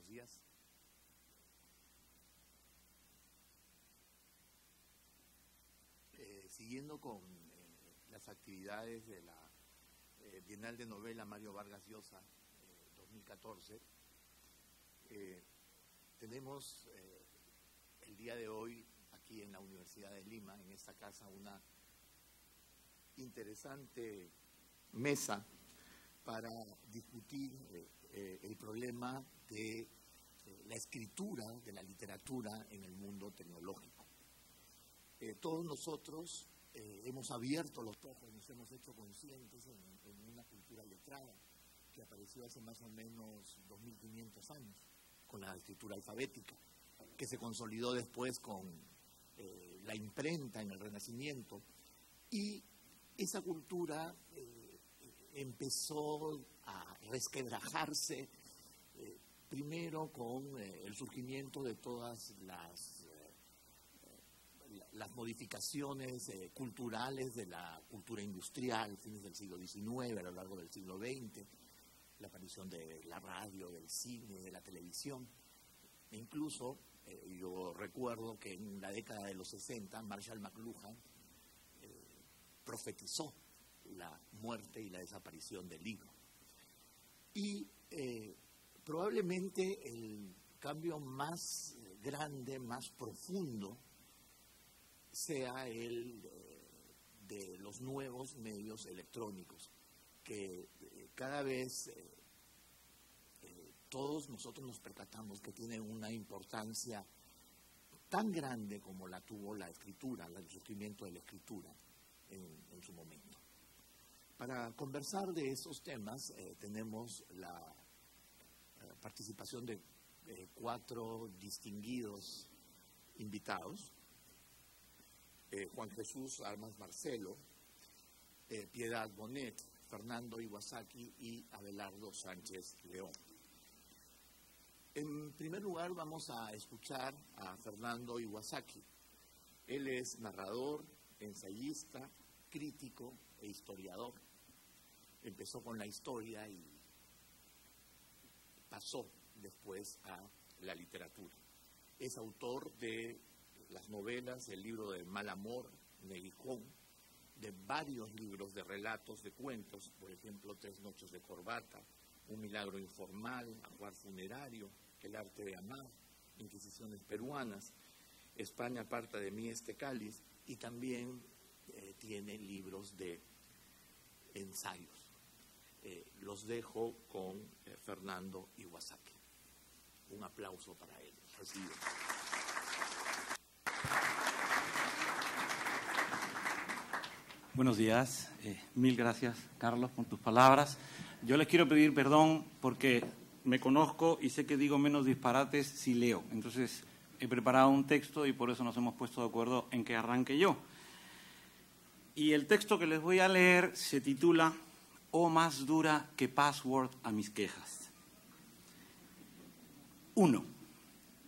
buenos días. Siguiendo con las actividades de la Bienal de Novela Mario Vargas Llosa 2014, tenemos el día de hoy aquí en la Universidad de Lima, en esta casa, una interesante mesa para discutir el problema de la escritura, de la literatura en el mundo tecnológico. Todos nosotros hemos abierto los ojos, nos hemos hecho conscientes en una cultura letrada que apareció hace más o menos 2500 años con la escritura alfabética, que se consolidó después con la imprenta en el Renacimiento, y esa cultura empezó a resquebrajarse primero con el surgimiento de todas las modificaciones culturales de la cultura industrial, fines del siglo XIX, a lo largo del siglo XX, la aparición de la radio, del cine, de la televisión. E incluso, yo recuerdo que en la década de los 60, Marshall McLuhan profetizó la muerte y la desaparición del libro. Y probablemente el cambio más grande, más profundo, sea el de los nuevos medios electrónicos, que cada vez todos nosotros nos percatamos que tienen una importancia tan grande como la tuvo la escritura, el surgimiento de la escritura en su momento. Para conversar de esos temas tenemos la participación de 4 distinguidos invitados: Juan Jesús Armas Marcelo, Piedad Bonet, Fernando Iwasaki y Abelardo Sánchez León. En primer lugar vamos a escuchar a Fernando Iwasaki. Él es narrador, ensayista, crítico e historiador. Empezó con la historia y pasó después a la literatura. Es autor de las novelas, el libro de Mal Amor, Neguijón, de varios libros de relatos, de cuentos, por ejemplo, 3 noches de corbata, Un milagro informal, Ajuar funerario, El arte de amar, Inquisiciones peruanas, España aparta de mí este cáliz, y también tiene libros de ensayos. Los dejo con Fernando Iwasaki. Un aplauso para él. Recibe. Buenos días. Mil gracias, Carlos, por tus palabras. Yo les quiero pedir perdón porque me conozco y sé que digo menos disparates si leo. Entonces, he preparado un texto y por eso nos hemos puesto de acuerdo en que arranque yo. Y el texto que les voy a leer se titula «Oh, más dura que password a mis quejas». 1.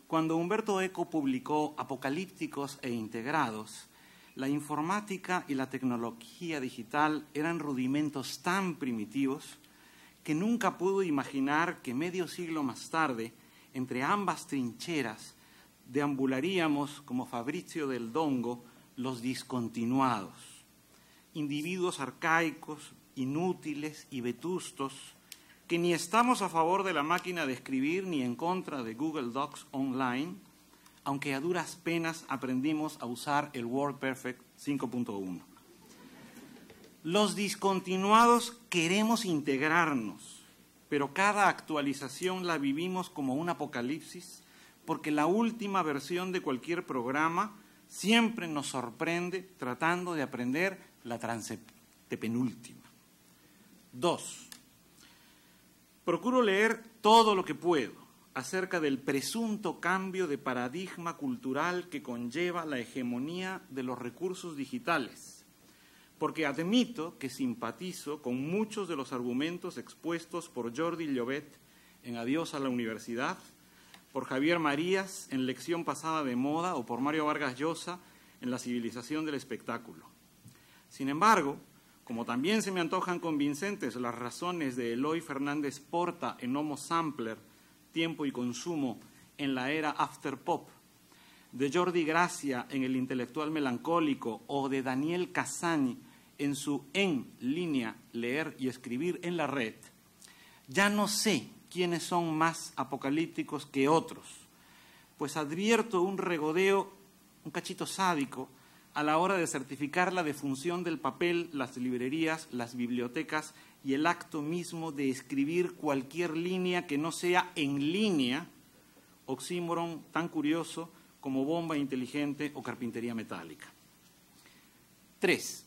Cuando Umberto Eco publicó Apocalípticos e Integrados, la informática y la tecnología digital eran rudimentos tan primitivos que nunca pudo imaginar que medio siglo más tarde, entre ambas trincheras, deambularíamos como Fabrizio del Dongo los discontinuados, individuos arcaicos, inútiles y vetustos, que ni estamos a favor de la máquina de escribir ni en contra de Google Docs Online, aunque a duras penas aprendimos a usar el WordPerfect 5.1. Los discontinuados queremos integrarnos, pero cada actualización la vivimos como un apocalipsis, porque la última versión de cualquier programa siempre nos sorprende tratando de aprender la transepenúltima. 2. Procuro leer todo lo que puedo acerca del presunto cambio de paradigma cultural que conlleva la hegemonía de los recursos digitales, porque admito que simpatizo con muchos de los argumentos expuestos por Jordi Llobet en Adiós a la Universidad, por Javier Marías en Lección pasada de moda o por Mario Vargas Llosa en La civilización del espectáculo. Sin embargo, como también se me antojan convincentes las razones de Eloy Fernández Porta en Homo Sampler Tiempo y Consumo en la era after pop, de Jordi Gracia en El intelectual melancólico o de Daniel Casani en su En línea, leer y escribir en la red, ya no sé quiénes son más apocalípticos que otros, pues advierto un regodeo, un cachito sádico, a la hora de certificar la defunción del papel, las librerías, las bibliotecas y el acto mismo de escribir cualquier línea que no sea en línea, oxímoron tan curioso como bomba inteligente o carpintería metálica. 3.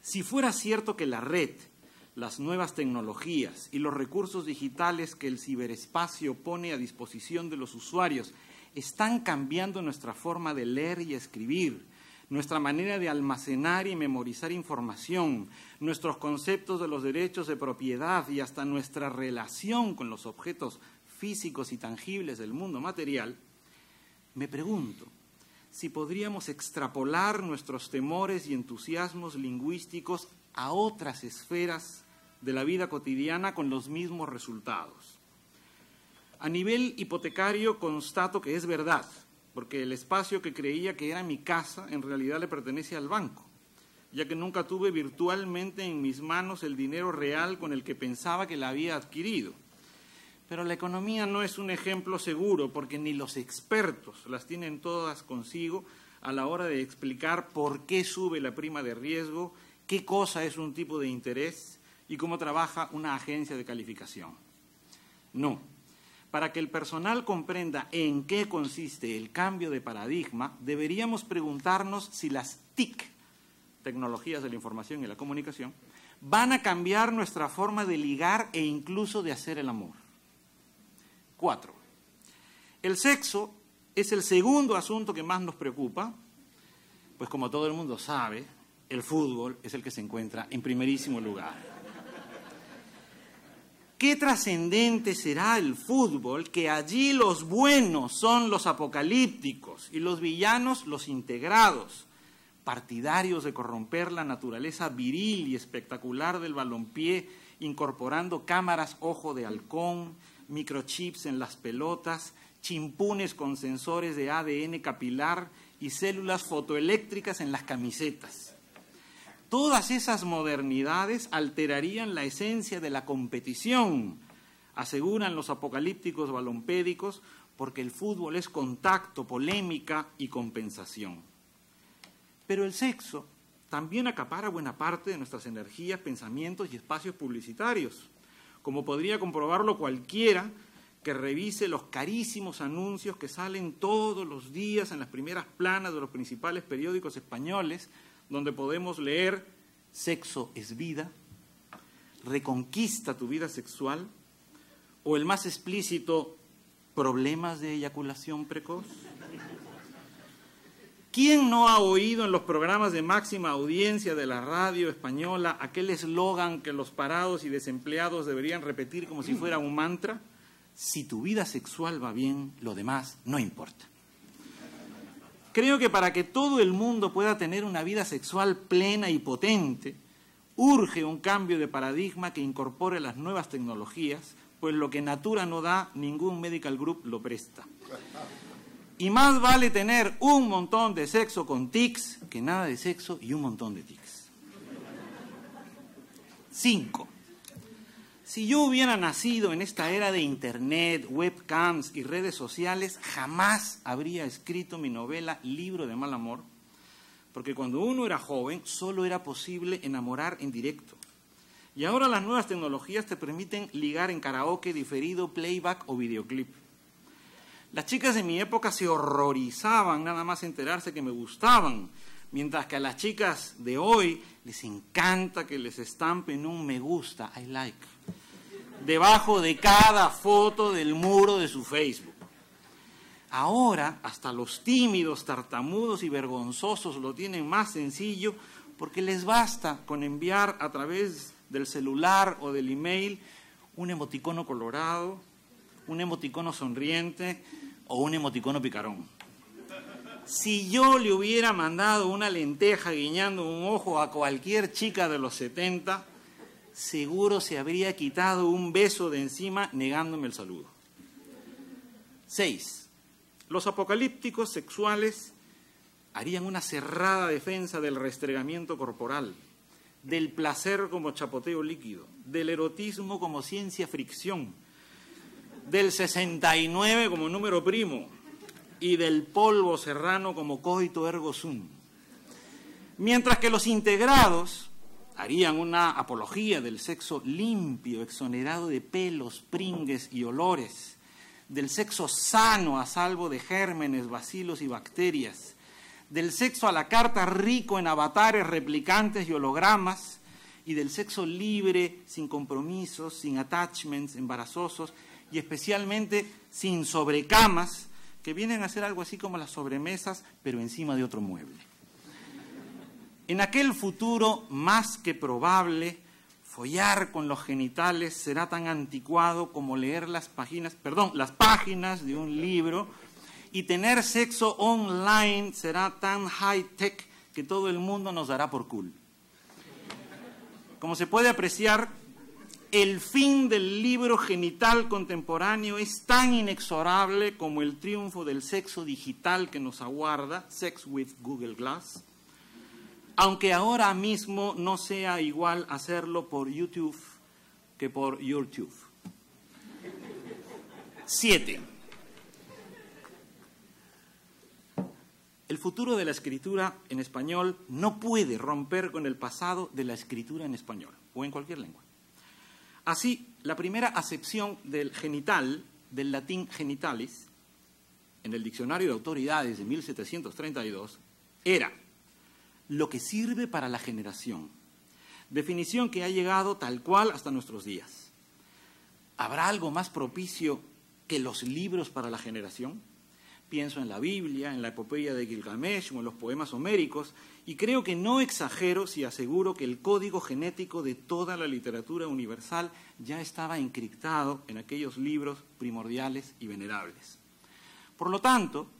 Si fuera cierto que la red, las nuevas tecnologías y los recursos digitales que el ciberespacio pone a disposición de los usuarios están cambiando nuestra forma de leer y escribir, nuestra manera de almacenar y memorizar información, nuestros conceptos de los derechos de propiedad y hasta nuestra relación con los objetos físicos y tangibles del mundo material, me pregunto si podríamos extrapolar nuestros temores y entusiasmos lingüísticos a otras esferas de la vida cotidiana con los mismos resultados. A nivel hipotecario constato que es verdad, porque el espacio que creía que era mi casa en realidad le pertenece al banco, ya que nunca tuve virtualmente en mis manos el dinero real con el que pensaba que la había adquirido. Pero la economía no es un ejemplo seguro, porque ni los expertos las tienen todas consigo a la hora de explicar por qué sube la prima de riesgo, qué cosa es un tipo de interés y cómo trabaja una agencia de calificación. No. Para que el personal comprenda en qué consiste el cambio de paradigma, deberíamos preguntarnos si las TIC, tecnologías de la información y la comunicación, van a cambiar nuestra forma de ligar e incluso de hacer el amor. 4. El sexo es el segundo asunto que más nos preocupa, pues como todo el mundo sabe, el fútbol es el que se encuentra en primerísimo lugar. ¿Qué trascendente será el fútbol que allí los buenos son los apocalípticos y los villanos los integrados, partidarios de corromper la naturaleza viril y espectacular del balompié, incorporando cámaras ojo de halcón, microchips en las pelotas, chimpunes con sensores de ADN capilar y células fotoeléctricas en las camisetas? Todas esas modernidades alterarían la esencia de la competición, aseguran los apocalípticos balompédicos, porque el fútbol es contacto, polémica y compensación. Pero el sexo también acapara buena parte de nuestras energías, pensamientos y espacios publicitarios, como podría comprobarlo cualquiera que revise los carísimos anuncios que salen todos los días en las primeras planas de los principales periódicos españoles, donde podemos leer «Sexo es vida», «Reconquista tu vida sexual» o el más explícito «Problemas de eyaculación precoz». ¿Quién no ha oído en los programas de máxima audiencia de la radio española aquel eslogan que los parados y desempleados deberían repetir como si fuera un mantra? Si tu vida sexual va bien, lo demás no importa. Creo que para que todo el mundo pueda tener una vida sexual plena y potente, urge un cambio de paradigma que incorpore las nuevas tecnologías, pues lo que Natura no da, ningún medical group lo presta. Y más vale tener un montón de sexo con tics que nada de sexo y un montón de tics. 5. Si yo hubiera nacido en esta era de internet, webcams y redes sociales, jamás habría escrito mi novela Libro de mal amor, porque cuando uno era joven solo era posible enamorar en directo. Y ahora las nuevas tecnologías te permiten ligar en karaoke, diferido, playback o videoclip. Las chicas de mi época se horrorizaban nada más enterarse que me gustaban, mientras que a las chicas de hoy les encanta que les estampen un me gusta, I like, debajo de cada foto del muro de su Facebook. Ahora hasta los tímidos, tartamudos y vergonzosos lo tienen más sencillo, porque les basta con enviar a través del celular o del email un emoticono colorado, un emoticono sonriente o un emoticono picarón. Si yo le hubiera mandado una lenteja guiñando un ojo a cualquier chica de los 70, seguro se habría quitado un beso de encima negándome el saludo. 6. Los apocalípticos sexuales harían una cerrada defensa del restregamiento corporal, del placer como chapoteo líquido, del erotismo como ciencia fricción, del 69 como número primo y del polvo serrano como coito ergo sum. Mientras que los integrados harían una apología del sexo limpio, exonerado de pelos, pringues y olores, del sexo sano a salvo de gérmenes, bacilos y bacterias, del sexo a la carta rico en avatares, replicantes y hologramas, y del sexo libre, sin compromisos, sin attachments embarazosos y especialmente sin sobrecamas, que vienen a ser algo así como las sobremesas, pero encima de otro mueble. En aquel futuro más que probable, follar con los genitales será tan anticuado como leer las páginas de un libro, y tener sexo online será tan high-tech que todo el mundo nos dará por cool. Como se puede apreciar, el fin del libro genital contemporáneo es tan inexorable como el triunfo del sexo digital que nos aguarda, Sex with Google Glass, aunque ahora mismo no sea igual hacerlo por YouTube que por YouTube. 7. El futuro de la escritura en español no puede romper con el pasado de la escritura en español o en cualquier lengua. Así, la primera acepción del genital, del latín genitalis, en el Diccionario de Autoridades de 1732, era lo que sirve para la generación, definición que ha llegado tal cual hasta nuestros días. ¿Habrá algo más propicio que los libros para la generación? Pienso en la Biblia, en la epopeya de Gilgamesh o en los poemas homéricos, y creo que no exagero si aseguro que el código genético de toda la literatura universal ya estaba encriptado en aquellos libros primordiales y venerables. Por lo tanto,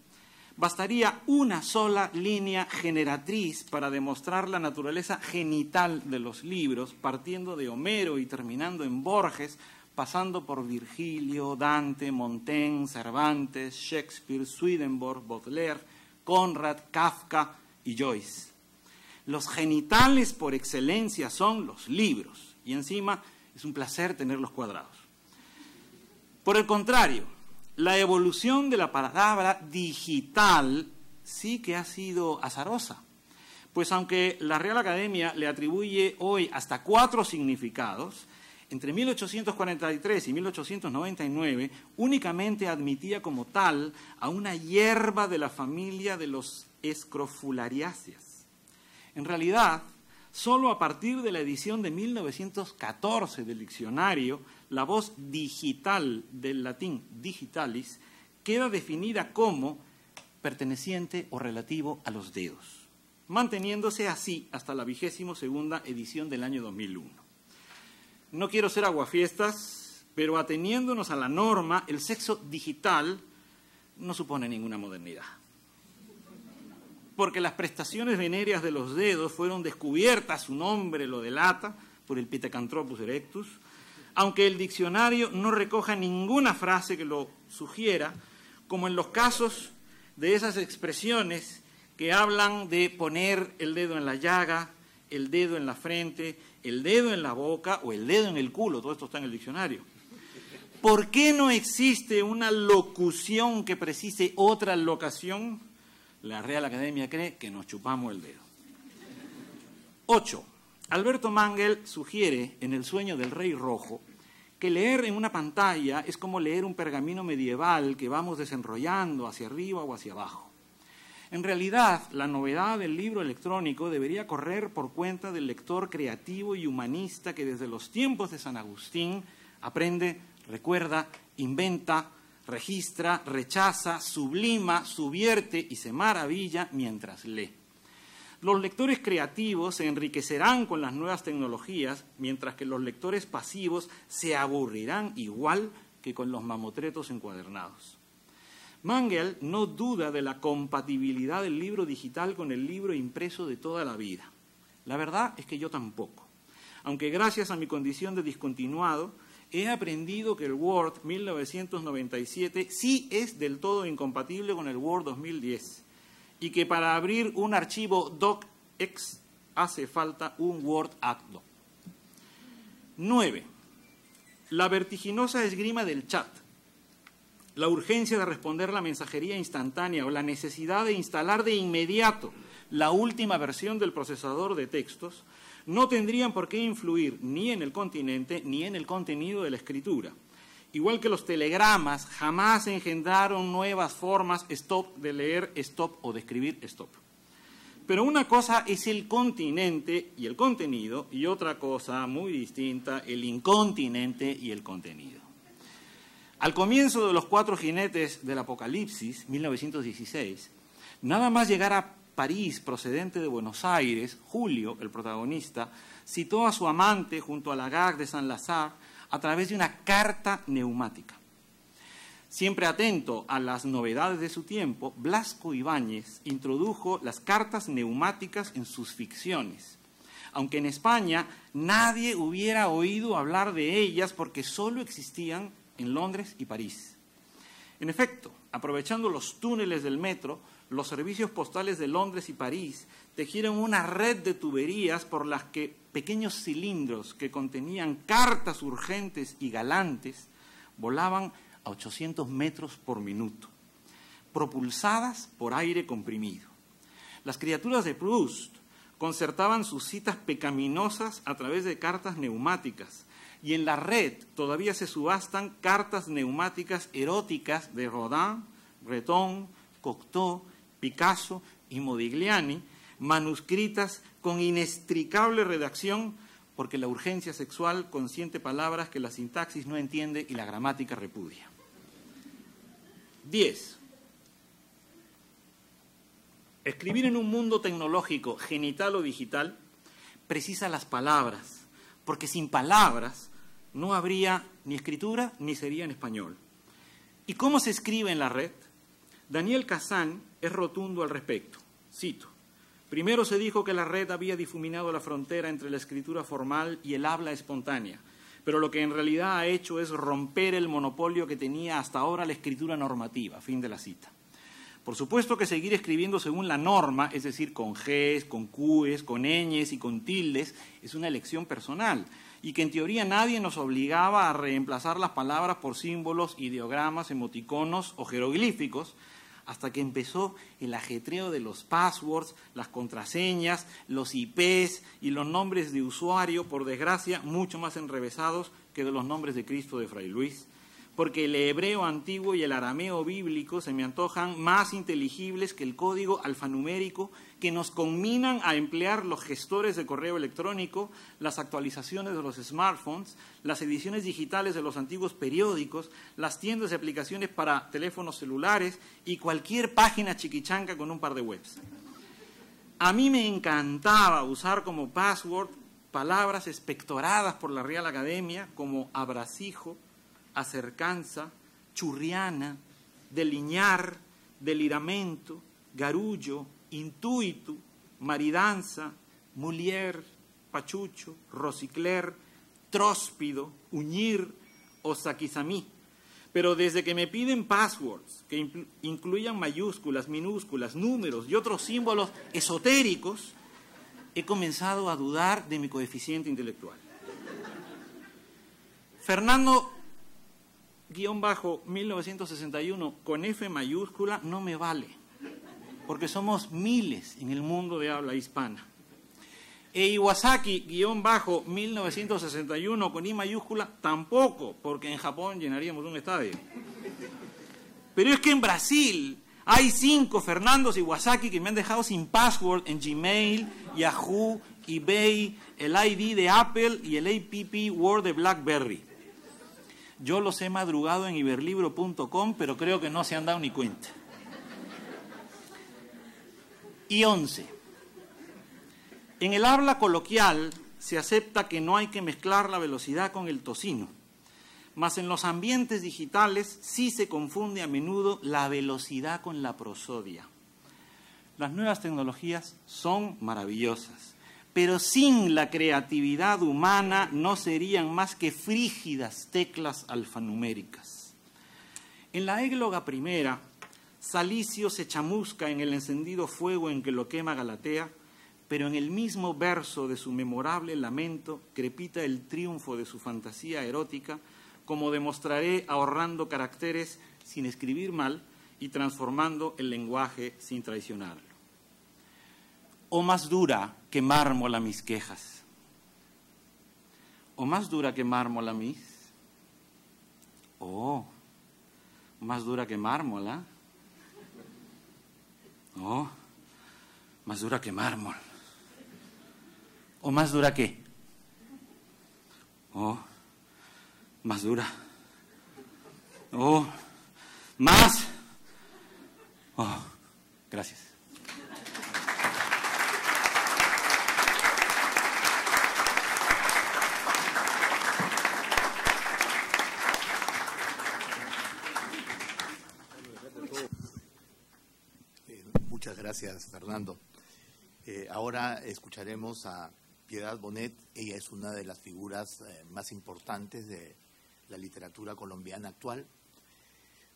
bastaría una sola línea generatriz para demostrar la naturaleza genital de los libros, partiendo de Homero y terminando en Borges, pasando por Virgilio, Dante, Montaigne, Cervantes, Shakespeare, Swedenborg, Baudelaire, Conrad, Kafka y Joyce. Los genitales por excelencia son los libros, y encima es un placer tenerlos cuadrados. Por el contrario, la evolución de la palabra digital sí que ha sido azarosa, pues aunque la Real Academia le atribuye hoy hasta 4 significados, entre 1843 y 1899 únicamente admitía como tal a una hierba de la familia de los Scrofulariaceae. En realidad, solo a partir de la edición de 1914 del diccionario, la voz digital del latín digitalis queda definida como perteneciente o relativo a los dedos, manteniéndose así hasta la 22ª edición del año 2001. No quiero ser aguafiestas, pero ateniéndonos a la norma, el sexo digital no supone ninguna modernidad. Porque las prestaciones venéreas de los dedos fueron descubiertas, su nombre lo delata, por el Pithecanthropus erectus, aunque el diccionario no recoja ninguna frase que lo sugiera, como en los casos de esas expresiones que hablan de poner el dedo en la llaga, el dedo en la frente, el dedo en la boca o el dedo en el culo. Todo esto está en el diccionario. ¿Por qué no existe una locución que precise otra locación? La Real Academia cree que nos chupamos el dedo. 8. Alberto Mangel sugiere en El sueño del rey rojo que leer en una pantalla es como leer un pergamino medieval que vamos desenrollando hacia arriba o hacia abajo. En realidad, la novedad del libro electrónico debería correr por cuenta del lector creativo y humanista que desde los tiempos de San Agustín aprende, recuerda, inventa, registra, rechaza, sublima, subvierte y se maravilla mientras lee. Los lectores creativos se enriquecerán con las nuevas tecnologías, mientras que los lectores pasivos se aburrirán igual que con los mamotretos encuadernados. Mangel no duda de la compatibilidad del libro digital con el libro impreso de toda la vida. La verdad es que yo tampoco, aunque gracias a mi condición de discontinuado, he aprendido que el Word 1997 sí es del todo incompatible con el Word 2010 y que para abrir un archivo docx hace falta un Word Acdo. 9. La vertiginosa esgrima del chat, la urgencia de responder la mensajería instantánea o la necesidad de instalar de inmediato la última versión del procesador de textos no tendrían por qué influir ni en el continente ni en el contenido de la escritura. Igual que los telegramas jamás engendraron nuevas formas stop de leer stop o de escribir stop. Pero una cosa es el continente y el contenido, y otra cosa muy distinta, el incontinente y el contenido. Al comienzo de Los Cuatro Jinetes del Apocalipsis, 1916, nada más llegar a París, procedente de Buenos Aires, Julio, el protagonista, citó a su amante junto a la Gare de Saint-Lazare a través de una carta neumática. Siempre atento a las novedades de su tiempo, Blasco Ibáñez introdujo las cartas neumáticas en sus ficciones, aunque en España nadie hubiera oído hablar de ellas porque solo existían en Londres y París. En efecto, aprovechando los túneles del metro, los servicios postales de Londres y París tejieron una red de tuberías por las que pequeños cilindros que contenían cartas urgentes y galantes volaban a 800 metros por minuto, propulsadas por aire comprimido. Las criaturas de Proust concertaban sus citas pecaminosas a través de cartas neumáticas, y en la red todavía se subastan cartas neumáticas eróticas de Rodin, Breton, Cocteau, Picasso y Modigliani, manuscritas con inextricable redacción, porque la urgencia sexual consiente palabras que la sintaxis no entiende y la gramática repudia. 10. Escribir en un mundo tecnológico, genital o digital, precisa las palabras, porque sin palabras no habría ni escritura ni sería en español. ¿Y cómo se escribe en la red? Daniel Kazan es rotundo al respecto. Cito: primero se dijo que la red había difuminado la frontera entre la escritura formal y el habla espontánea, pero lo que en realidad ha hecho es romper el monopolio que tenía hasta ahora la escritura normativa. Fin de la cita. Por supuesto que seguir escribiendo según la norma, es decir, con Gs, con Qs, con ñes y con tildes, es una elección personal, y que en teoría nadie nos obligaba a reemplazar las palabras por símbolos, ideogramas, emoticonos o jeroglíficos, hasta que empezó el ajetreo de los passwords, las contraseñas, los IPs y los nombres de usuario, por desgracia, mucho más enrevesados que de los nombres de Cristo de Fray Luis, porque el hebreo antiguo y el arameo bíblico se me antojan más inteligibles que el código alfanumérico que nos conminan a emplear los gestores de correo electrónico, las actualizaciones de los smartphones, las ediciones digitales de los antiguos periódicos, las tiendas de aplicaciones para teléfonos celulares y cualquier página chiquichanca con un par de webs. A mí me encantaba usar como password palabras expectoradas por la Real Academia como abrasijo, acercanza, churriana, deliñar, deliramento, garullo, intuito, maridanza, mulier, pachucho, rosicler, tróspido, uñir o saquizamí. Pero desde que me piden passwords que incluyan mayúsculas, minúsculas, números y otros símbolos esotéricos, he comenzado a dudar de mi coeficiente intelectual. Fernando-1961 con F mayúscula no me vale, porque somos miles en el mundo de habla hispana. E Iwasaki-1961 con I mayúscula tampoco, porque en Japón llenaríamos un estadio. Pero es que en Brasil hay 5 Fernandos Iwasaki que me han dejado sin password en Gmail, Yahoo, eBay, el ID de Apple y el APP Word de BlackBerry. Yo los he madrugado en iberlibro.com, pero creo que no se han dado ni cuenta. Y 11. En el habla coloquial se acepta que no hay que mezclar la velocidad con el tocino, mas en los ambientes digitales sí se confunde a menudo la velocidad con la prosodia. Las nuevas tecnologías son maravillosas, pero sin la creatividad humana no serían más que frígidas teclas alfanuméricas. En la égloga primera, Salicio se chamusca en el encendido fuego en que lo quema Galatea, pero en el mismo verso de su memorable lamento crepita el triunfo de su fantasía erótica, como demostraré ahorrando caracteres sin escribir mal y transformando el lenguaje sin traicionarlo. O más dura que mármol a mis quejas, o más dura que mármol a mis, oh, más dura que mármol, ¿ah? Oh, más dura que mármol. ¿O más dura qué? Oh, más dura. Oh, más. Oh, gracias. Muchas gracias, Fernando. Ahora escucharemos a Piedad Bonet. Ella es una de las figuras más importantes de la literatura colombiana actual.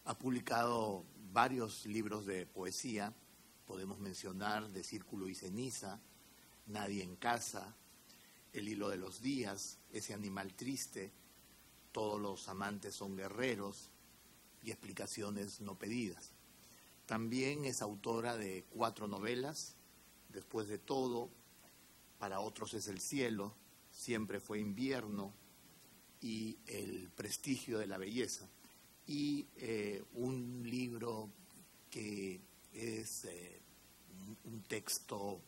Ha publicado varios libros de poesía. Podemos mencionar De Círculo y Ceniza, Nadie en Casa, El Hilo de los Días, Ese Animal Triste, Todos los amantes son guerreros y Explicaciones no pedidas. También es autora de 4 novelas, Después de todo, Para otros es el cielo, Siempre fue invierno y El prestigio de la belleza. Y un libro que es un texto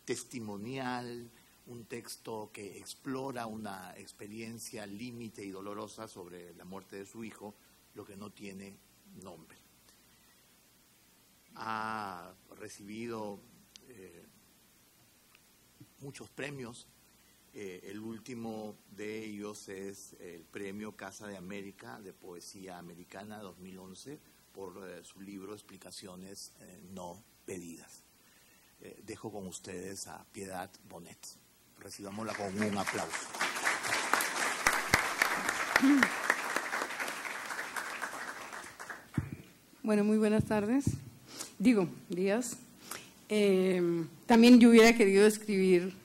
testimonial, un texto que explora una experiencia límite y dolorosa sobre la muerte de su hijo, Lo que no tiene nombre. Ha recibido muchos premios. El último de ellos es el premio Casa de América de Poesía Americana 2011 por su libro Explicaciones no pedidas. Dejo con ustedes a Piedad Bonet. Recibámosla con un aplauso. Bueno, muy buenas tardes. Días. También yo hubiera querido escribir,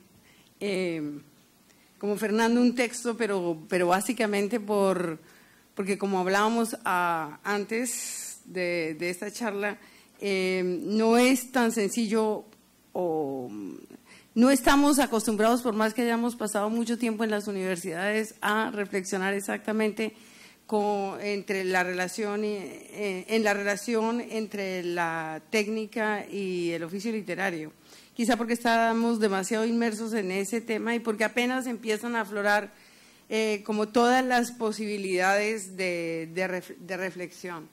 como Fernando, un texto, pero básicamente porque como hablábamos antes de esta charla, no es tan sencillo o no estamos acostumbrados, por más que hayamos pasado mucho tiempo en las universidades, a reflexionar exactamente en la relación entre la técnica y el oficio literario. Quizá porque estamos demasiado inmersos en ese tema y porque apenas empiezan a aflorar como todas las posibilidades de reflexión.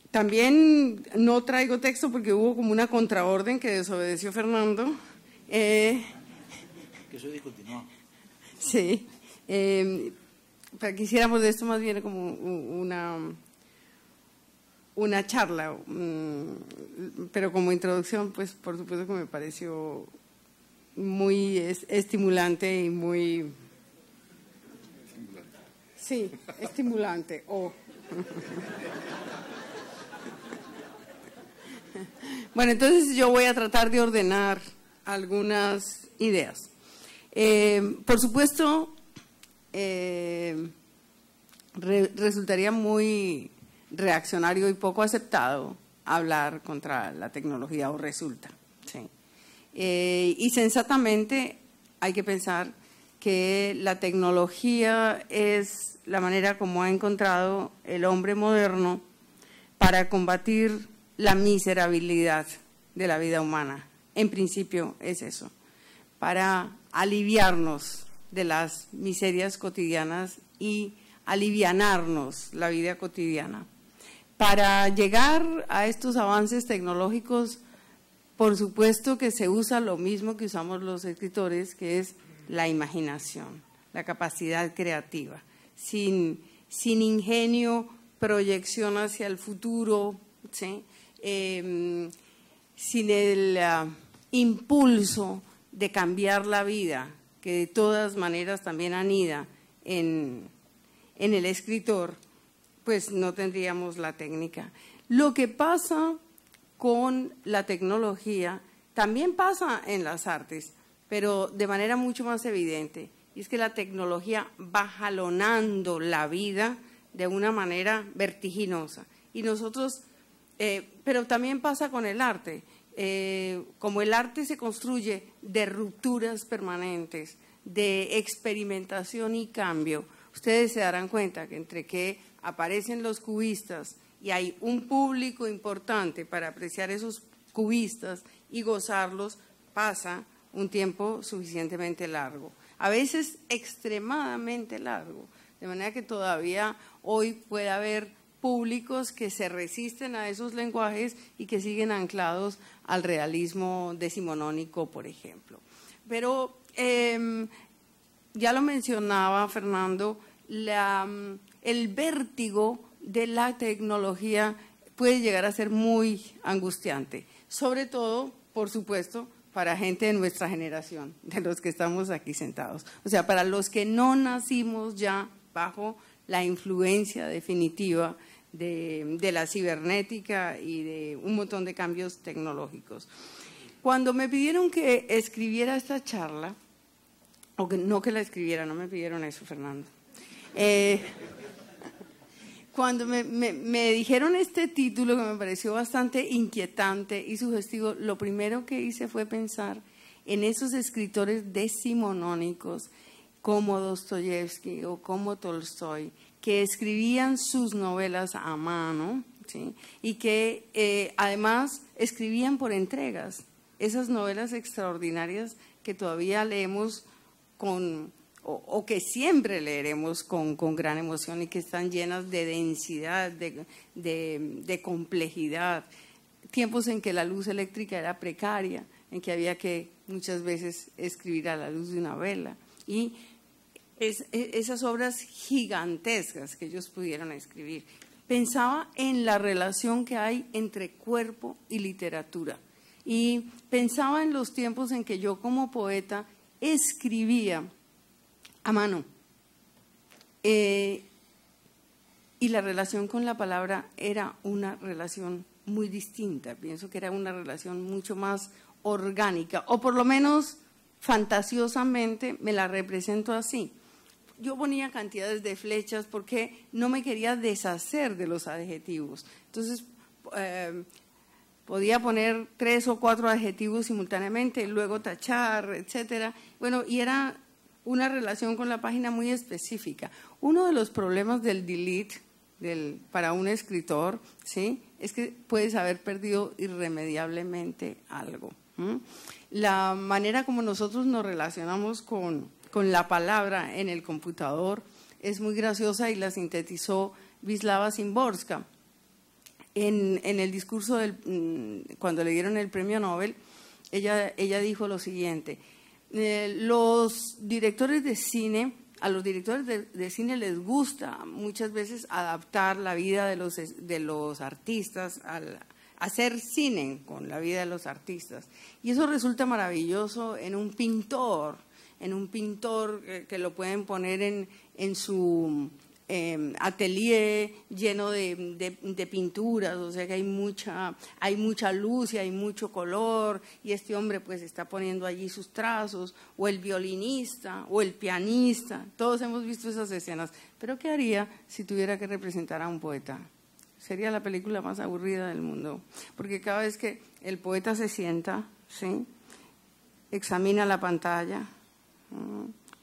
También no traigo texto porque hubo como una contraorden que desobedeció Fernando. Que eso discontinuó. Sí, pero quisiéramos de esto más bien como una charla, pero como introducción, pues por supuesto que me pareció muy estimulante y muy... Sí, estimulante. Bueno, entonces yo voy a tratar de ordenar algunas ideas. Por supuesto, resultaría muy reaccionario y poco aceptado hablar contra la tecnología, o resulta. ¿Sí? Y sensatamente hay que pensar que la tecnología es la manera como ha encontrado el hombre moderno para combatir la miserabilidad de la vida humana. En principio es eso, para aliviarnos de las miserias cotidianas y alivianarnos la vida cotidiana. Para llegar a estos avances tecnológicos, por supuesto que se usa lo mismo que usamos los escritores, que es la imaginación, la capacidad creativa. Sin ingenio, proyección hacia el futuro, ¿sí? sin el impulso de cambiar la vida, que de todas maneras también anida en el escritor, pues no tendríamos la técnica. Lo que pasa con la tecnología también pasa en las artes, pero de manera mucho más evidente, y es que la tecnología va jalonando la vida de una manera vertiginosa. Y nosotros, pero también pasa con el arte. Como el arte se construye de rupturas permanentes, de experimentación y cambio, ustedes se darán cuenta que entre que aparecen los cubistas y hay un público importante para apreciar esos cubistas y gozarlos, pasa un tiempo suficientemente largo, a veces extremadamente largo, de manera que todavía hoy puede haber públicos que se resisten a esos lenguajes y que siguen anclados al realismo decimonónico, por ejemplo. Pero ya lo mencionaba Fernando, el vértigo de la tecnología puede llegar a ser muy angustiante, sobre todo, por supuesto, para gente de nuestra generación, de los que estamos aquí sentados. O sea, para los que no nacimos ya bajo la influencia definitiva de la cibernética y de un montón de cambios tecnológicos. Cuando me pidieron que escribiera esta charla, o que no que la escribiera, no me pidieron eso, Fernando. Cuando me dijeron este título, que me pareció bastante inquietante y sugestivo, lo primero que hice fue pensar en esos escritores decimonónicos como Dostoyevsky o como Tolstoy, que escribían sus novelas a mano, ¿sí? Y que además escribían por entregas, esas novelas extraordinarias que todavía leemos o que siempre leeremos con gran emoción y que están llenas de densidad, de complejidad. Tiempos en que la luz eléctrica era precaria, en que había que muchas veces escribir a la luz de una vela. Y esas obras gigantescas que ellos pudieron escribir. Pensaba en la relación que hay entre cuerpo y literatura. Y pensaba en los tiempos en que yo como poeta escribía a mano. Y la relación con la palabra era una relación muy distinta. Pienso que era una relación mucho más orgánica, o por lo menos fantasiosamente me la represento así. Yo ponía cantidades de flechas porque no me quería deshacer de los adjetivos. Entonces, podía poner 3 o 4 adjetivos simultáneamente y luego tachar, etcétera. Bueno, y era una relación con la página muy específica. Uno de los problemas del delete para un escritor, ¿sí?, es que puedes haber perdido irremediablemente algo. La manera como nosotros nos relacionamos con la palabra en el computador es muy graciosa y la sintetizó Wisława Szymborska. En el discurso cuando le dieron el premio Nobel, ella dijo lo siguiente: los directores de cine, a los directores de cine les gusta muchas veces adaptar la vida de los artistas, hacer cine con la vida de los artistas. Y eso resulta maravilloso en un pintor que lo pueden poner en su atelier lleno de pinturas, o sea que hay mucha luz y hay mucho color, y este hombre pues está poniendo allí sus trazos, o el violinista o el pianista. Todos hemos visto esas escenas. Pero ¿qué haría si tuviera que representar a un poeta? Sería la película más aburrida del mundo, porque cada vez que el poeta se sienta, ¿sí?, examina la pantalla,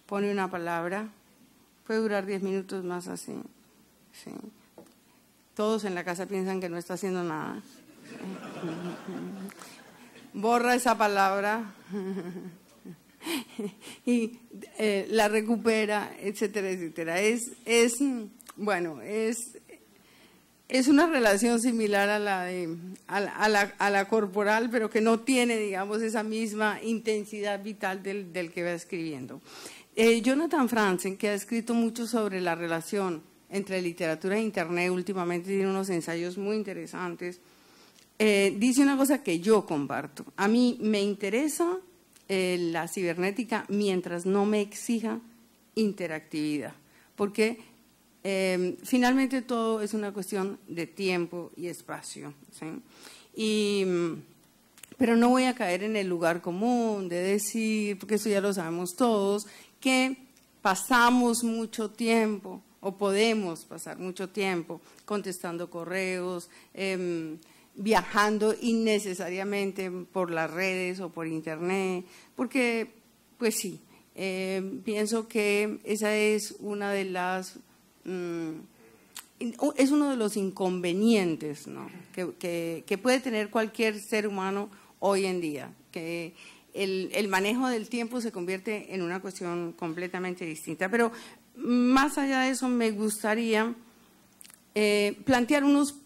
pone una palabra, puede durar 10 minutos más así, ¿sí? Todos en la casa piensan que no está haciendo nada. Borra esa palabra y la recupera, etcétera, etcétera. Es una relación similar a la corporal, pero que no tiene, digamos, esa misma intensidad vital del que va escribiendo. Jonathan Franzen, que ha escrito mucho sobre la relación entre literatura e Internet, últimamente tiene unos ensayos muy interesantes, dice una cosa que yo comparto. A mí me interesa la cibernética mientras no me exija interactividad, porque finalmente todo es una cuestión de tiempo y espacio, ¿sí? Pero no voy a caer en el lugar común de decir, porque eso ya lo sabemos todos, que pasamos mucho tiempo o podemos pasar mucho tiempo contestando correos, viajando innecesariamente por las redes o por internet, porque, pues sí, pienso que esa es una de las, es uno de los inconvenientes, ¿no? que puede tener cualquier ser humano hoy en día, que el manejo del tiempo se convierte en una cuestión completamente distinta. Pero más allá de eso, me gustaría plantear unos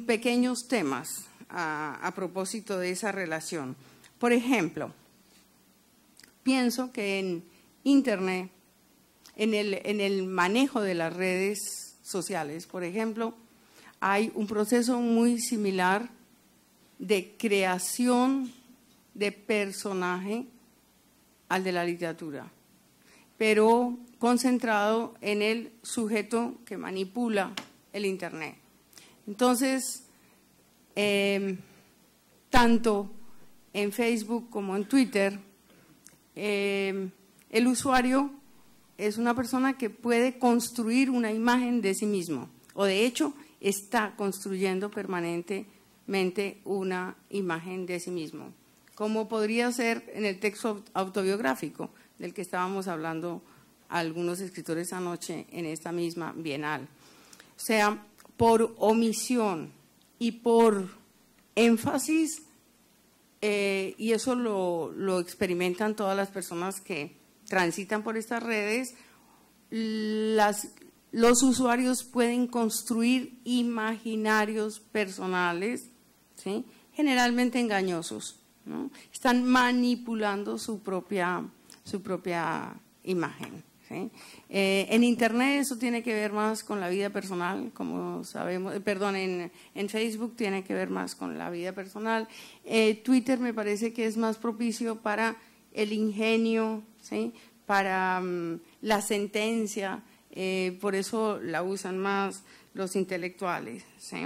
pequeños temas a propósito de esa relación. Por ejemplo, pienso que en Internet, en el manejo de las redes sociales, por ejemplo, hay un proceso muy similar de creación de personaje al de la literatura, pero concentrado en el sujeto que manipula el Internet. Entonces, tanto en Facebook como en Twitter, el usuario es una persona que puede construir una imagen de sí mismo, o de hecho está construyendo permanentemente una imagen de sí mismo, como podría ser en el texto autobiográfico del que estábamos hablando algunos escritores anoche en esta misma bienal. O sea, por omisión y por énfasis, y eso lo experimentan todas las personas que transitan por estas redes, los usuarios pueden construir imaginarios personales, ¿sí? Generalmente engañosos, ¿no? Están manipulando su propia imagen, ¿sí? En Internet eso tiene que ver más con la vida personal, como sabemos, perdón, en Facebook tiene que ver más con la vida personal. Twitter me parece que es más propicio para el ingenio, ¿sí? Para la sentencia, por eso la usan más los intelectuales, ¿sí?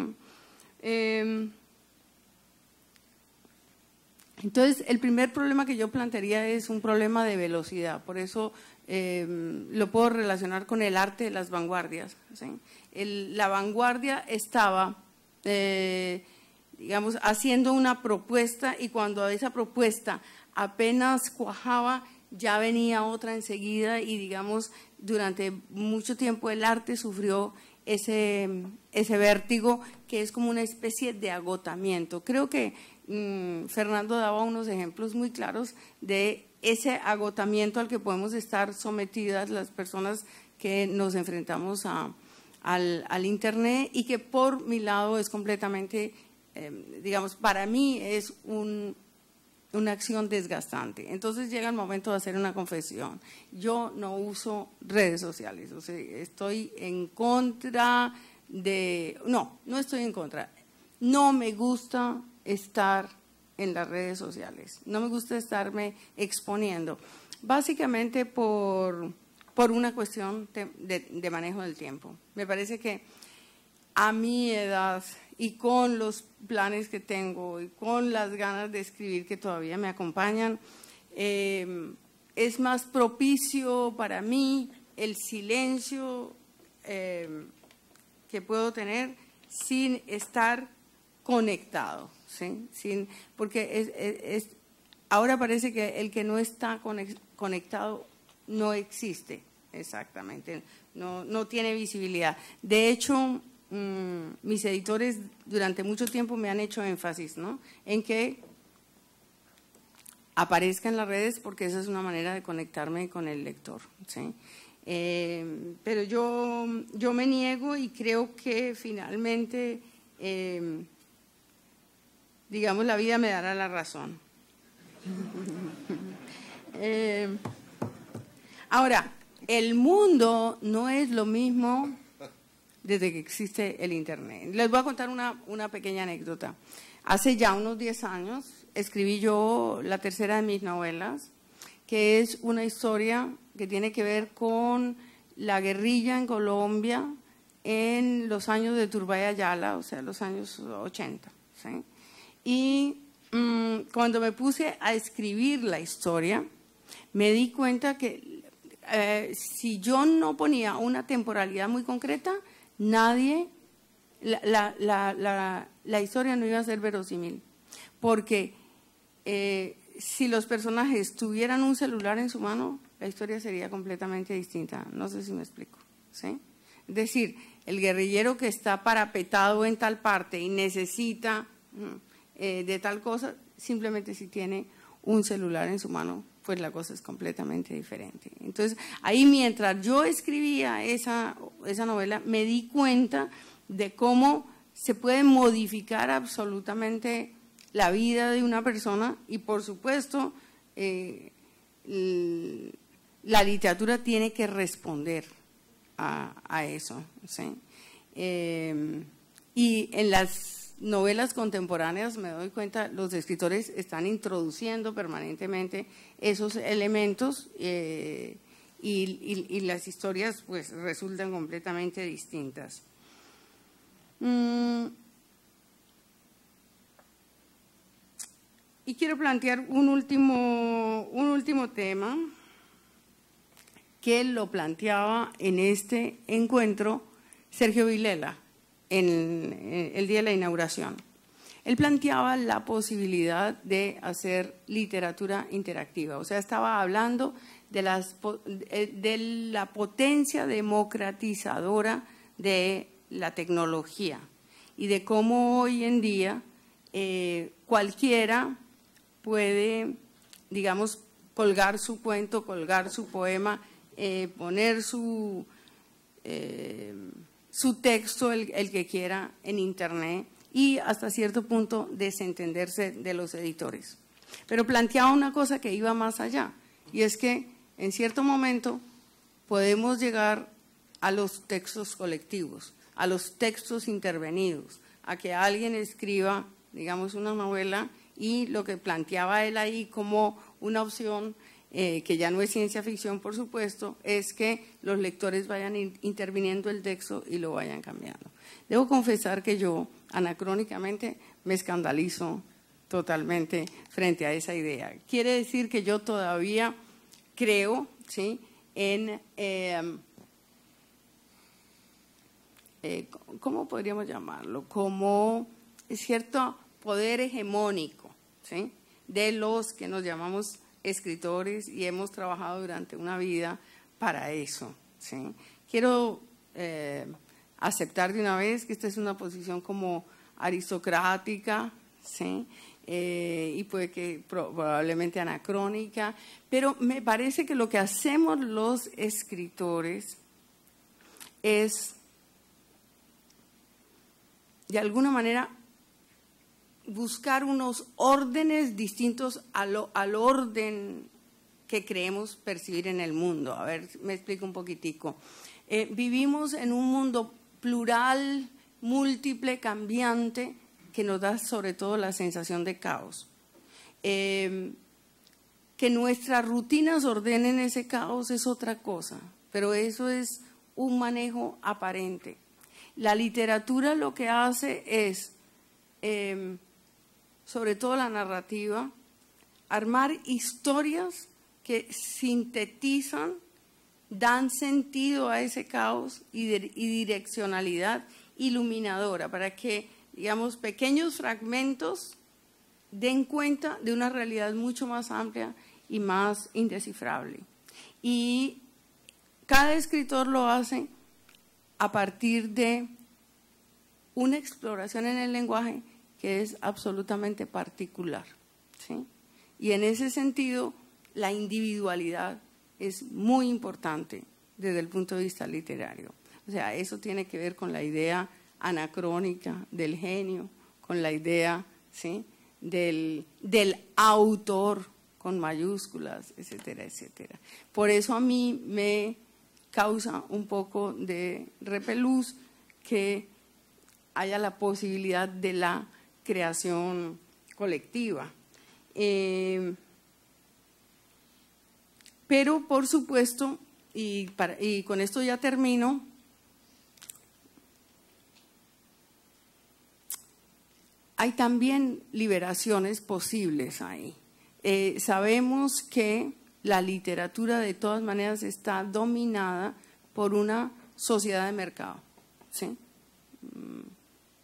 Entonces, el primer problema que yo plantearía es un problema de velocidad, por eso lo puedo relacionar con el arte de las vanguardias, ¿sí? La vanguardia estaba, digamos, haciendo una propuesta y cuando esa propuesta apenas cuajaba, ya venía otra enseguida y, digamos, durante mucho tiempo el arte sufrió ese vértigo que es como una especie de agotamiento. Creo que Fernando daba unos ejemplos muy claros de ese agotamiento al que podemos estar sometidas las personas que nos enfrentamos al Internet y que por mi lado es completamente, digamos, para mí es una acción desgastante. Entonces llega el momento de hacer una confesión. Yo no uso redes sociales, o sea, estoy en contra de… No estoy en contra. No me gusta estar en las redes sociales. No me gusta estarme exponiendo. Básicamente por una cuestión de manejo del tiempo. Me parece que a mi edad y con los planes que tengo y con las ganas de escribir que todavía me acompañan, es más propicio para mí el silencio que puedo tener sin estar conectado, ¿sí? Porque ahora parece que el que no está conectado no existe exactamente, no tiene visibilidad. De hecho, mis editores durante mucho tiempo me han hecho énfasis, ¿no?, en que aparezca en las redes porque esa es una manera de conectarme con el lector, ¿sí? Pero yo me niego y creo que finalmente, digamos, la vida me dará la razón. Ahora, el mundo no es lo mismo desde que existe el Internet. Les voy a contar una pequeña anécdota. hace ya unos 10 años, escribí yo la tercera de mis novelas, que es una historia que tiene que ver con la guerrilla en Colombia en los años de Turbay Ayala, o sea, los años 80. ¿Sí? Y cuando me puse a escribir la historia, me di cuenta que si yo no ponía una temporalidad muy concreta, nadie, la historia no iba a ser verosímil. Porque si los personajes tuvieran un celular en su mano, la historia sería completamente distinta. No sé si me explico. ¿Sí? Es decir, el guerrillero que está parapetado en tal parte y necesita de tal cosa, simplemente si tiene un celular en su mano, pues la cosa es completamente diferente. Entonces, ahí mientras yo escribía esa novela, me di cuenta de cómo se puede modificar absolutamente la vida de una persona y, por supuesto, la literatura tiene que responder a eso. ¿Sí? Y en las novelas contemporáneas me doy cuenta, los escritores están introduciendo permanentemente esos elementos y las historias pues resultan completamente distintas. Y quiero plantear un último tema que lo planteaba en este encuentro Sergio Vilela en el día de la inauguración. Él planteaba la posibilidad de hacer literatura interactiva, o sea, estaba hablando de la potencia democratizadora de la tecnología y de cómo hoy en día cualquiera puede, digamos, colgar su cuento, colgar su poema, poner su texto, el que quiera, en Internet y hasta cierto punto desentenderse de los editores. Pero planteaba una cosa que iba más allá, y es que en cierto momento podemos llegar a los textos colectivos, a los textos intervenidos, a que alguien escriba, digamos, una novela y lo que planteaba él ahí como una opción, que ya no es ciencia ficción, por supuesto, es que los lectores vayan interviniendo el texto y lo vayan cambiando. Debo confesar que yo, anacrónicamente, me escandalizo totalmente frente a esa idea. Quiere decir que yo todavía creo, ¿sí?, en, ¿cómo podríamos llamarlo? Como cierto poder hegemónico, ¿sí?, de los que nos llamamos escritores y hemos trabajado durante una vida para eso. ¿Sí? Quiero aceptar de una vez que esta es una posición como aristocrática, ¿sí? Y puede que probablemente anacrónica, pero me parece que lo que hacemos los escritores es, de alguna manera, buscar unos órdenes distintos al orden que creemos percibir en el mundo. A ver, me explico un poquitico. Vivimos en un mundo plural, múltiple, cambiante, que nos da sobre todo la sensación de caos. Que nuestras rutinas ordenen ese caos es otra cosa, pero eso es un manejo aparente. La literatura lo que hace es, sobre todo la narrativa, armar historias que sintetizan, dan sentido a ese caos y direccionalidad iluminadora para que, digamos, pequeños fragmentos den cuenta de una realidad mucho más amplia y más indescifrable. Y cada escritor lo hace a partir de una exploración en el lenguaje que es absolutamente particular, ¿sí? Y en ese sentido, la individualidad es muy importante desde el punto de vista literario. O sea, eso tiene que ver con la idea anacrónica del genio, con la idea, ¿sí?, del autor con mayúsculas, etcétera, etcétera. Por eso a mí me causa un poco de repelús que haya la posibilidad de la creación colectiva. Pero, por supuesto, y con esto ya termino, hay también liberaciones posibles ahí. Sabemos que la literatura de todas maneras está dominada por una sociedad de mercado, ¿sí?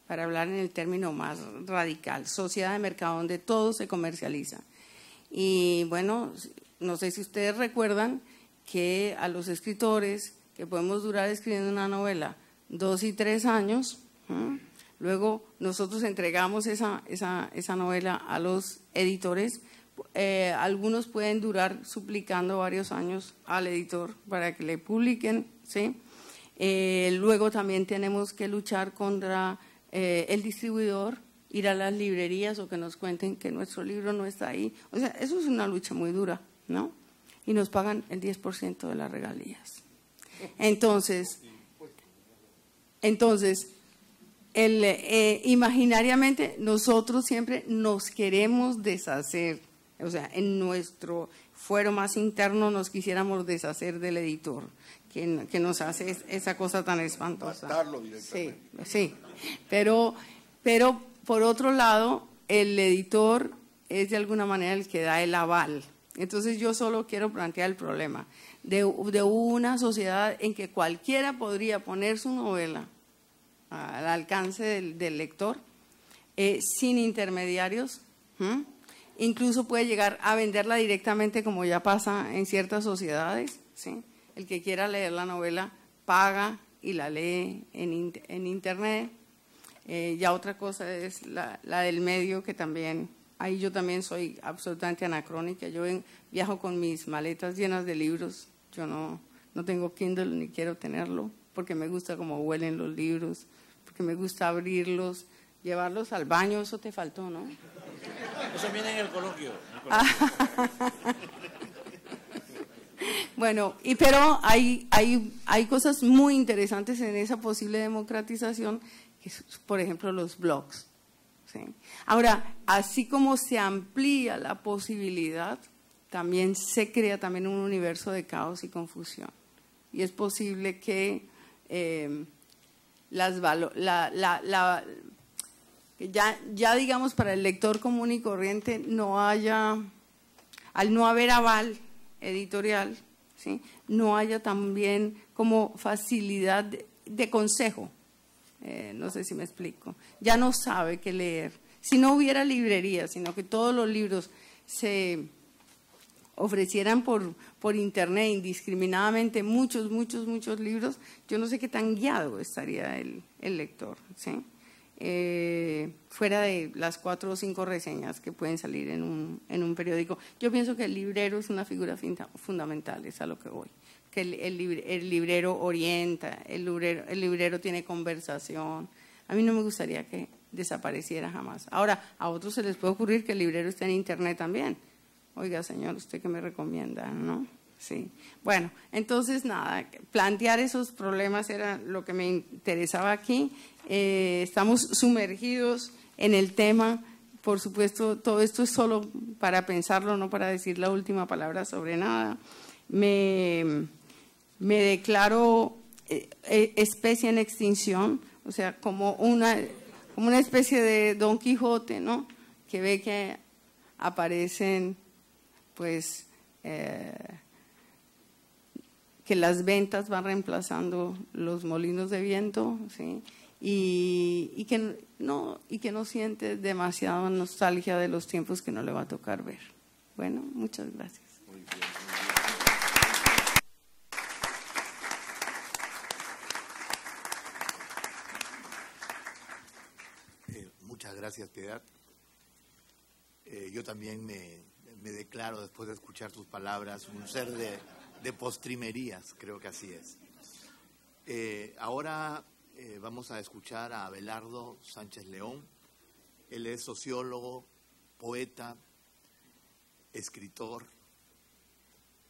Para hablar en el término más radical, sociedad de mercado donde todo se comercializa. Y bueno, no sé si ustedes recuerdan que a los escritores que podemos durar escribiendo una novela 2 y 3 años, luego nosotros entregamos esa novela a los editores. Algunos pueden durar suplicando varios años al editor para que le publiquen, ¿sí? Luego también tenemos que luchar contra el distribuidor, ir a las librerías o que nos cuenten que nuestro libro no está ahí. O sea, eso es una lucha muy dura, ¿no? Y nos pagan el 10% de las regalías. Entonces imaginariamente nosotros siempre nos queremos deshacer, o sea, en nuestro fuero más interno nos quisiéramos deshacer del editor que nos hace esa cosa tan espantosa. Matarlo directamente. Sí, pero por otro lado, el editor es de alguna manera el que da el aval. Entonces yo solo quiero plantear el problema de una sociedad en que cualquiera podría poner su novela al alcance del lector, sin intermediarios, incluso puede llegar a venderla directamente como ya pasa en ciertas sociedades, ¿sí? El que quiera leer la novela paga y la lee en internet. Ya otra cosa es la del medio, que también, ahí yo también soy absolutamente anacrónica. Yo viajo con mis maletas llenas de libros, yo no tengo Kindle ni quiero tenerlo, porque me gusta cómo huelen los libros, porque me gusta abrirlos, llevarlos al baño. Eso te faltó, ¿no? Eso viene en el coloquio. Bueno, pero hay cosas muy interesantes en esa posible democratización, que es, por ejemplo, los blogs, ¿sí? Ahora, así como se amplía la posibilidad, también se crea también un universo de caos y confusión. Y es posible que ya digamos para el lector común y corriente al no haber aval editorial, ¿sí? No haya también como facilidad de consejo. No sé si me explico. Ya no sabe qué leer. Si no hubiera librería, sino que todos los libros se ofrecieran por internet indiscriminadamente, muchos libros, yo no sé qué tan guiado estaría el lector, ¿sí? Fuera de las 4 o 5 reseñas que pueden salir en un periódico. Yo pienso que el librero es una figura fundamental, es a lo que voy. Que el librero orienta, el librero tiene conversación. A mí no me gustaría que desapareciera jamás. Ahora, a otros se les puede ocurrir que el librero esté en internet también. Oiga, señor, ¿usted qué me recomienda? ¿No? Sí. Bueno, entonces nada, plantear esos problemas era lo que me interesaba aquí. Estamos sumergidos en el tema. Por supuesto, todo esto es solo para pensarlo, no para decir la última palabra sobre nada. Me declaro especie en extinción, o sea, como una especie de Don Quijote, ¿no? Que ve que aparecen, pues, que las ventas van reemplazando los molinos de viento, ¿sí? Y que no siente demasiada nostalgia de los tiempos que no le va a tocar ver. Bueno, muchas gracias. Muy bien. Muchas gracias, Piedad. Yo también me declaro, después de escuchar tus palabras, un ser de postrimerías, creo que así es. Ahora vamos a escuchar a Abelardo Sánchez León. Él es sociólogo, poeta, escritor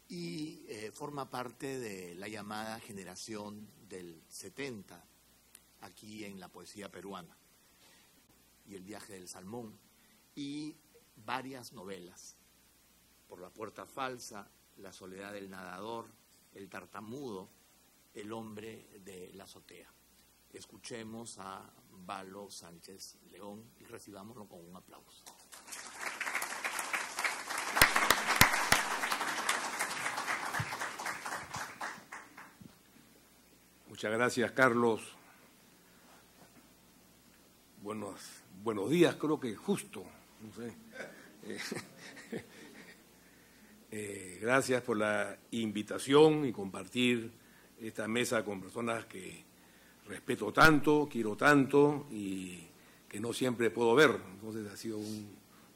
y forma parte de la llamada generación del 70 aquí en la poesía peruana. y El viaje del salmón, y varias novelas, Por la puerta falsa, La soledad del nadador, El tartamudo, El hombre de la azotea. Escuchemos a Valo Sánchez León y recibámoslo con un aplauso. Muchas gracias, Carlos. Buenos días, creo que justo. No sé. Gracias por la invitación y compartir esta mesa con personas que respeto tanto, quiero tanto y que no siempre puedo ver. Entonces ha sido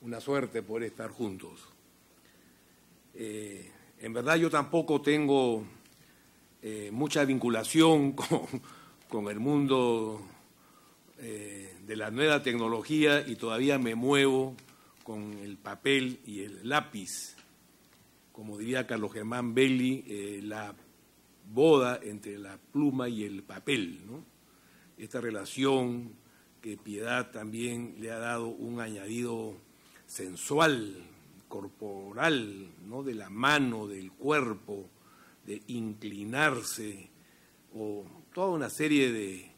una suerte poder estar juntos. En verdad yo tampoco tengo mucha vinculación con el mundo de la nueva tecnología y todavía me muevo con el papel y el lápiz. Como diría Carlos Germán Belli, la boda entre la pluma y el papel, ¿no? Esta relación que Piedad también le ha dado un añadido sensual, corporal, ¿no? De la mano, del cuerpo, de inclinarse, o toda una serie de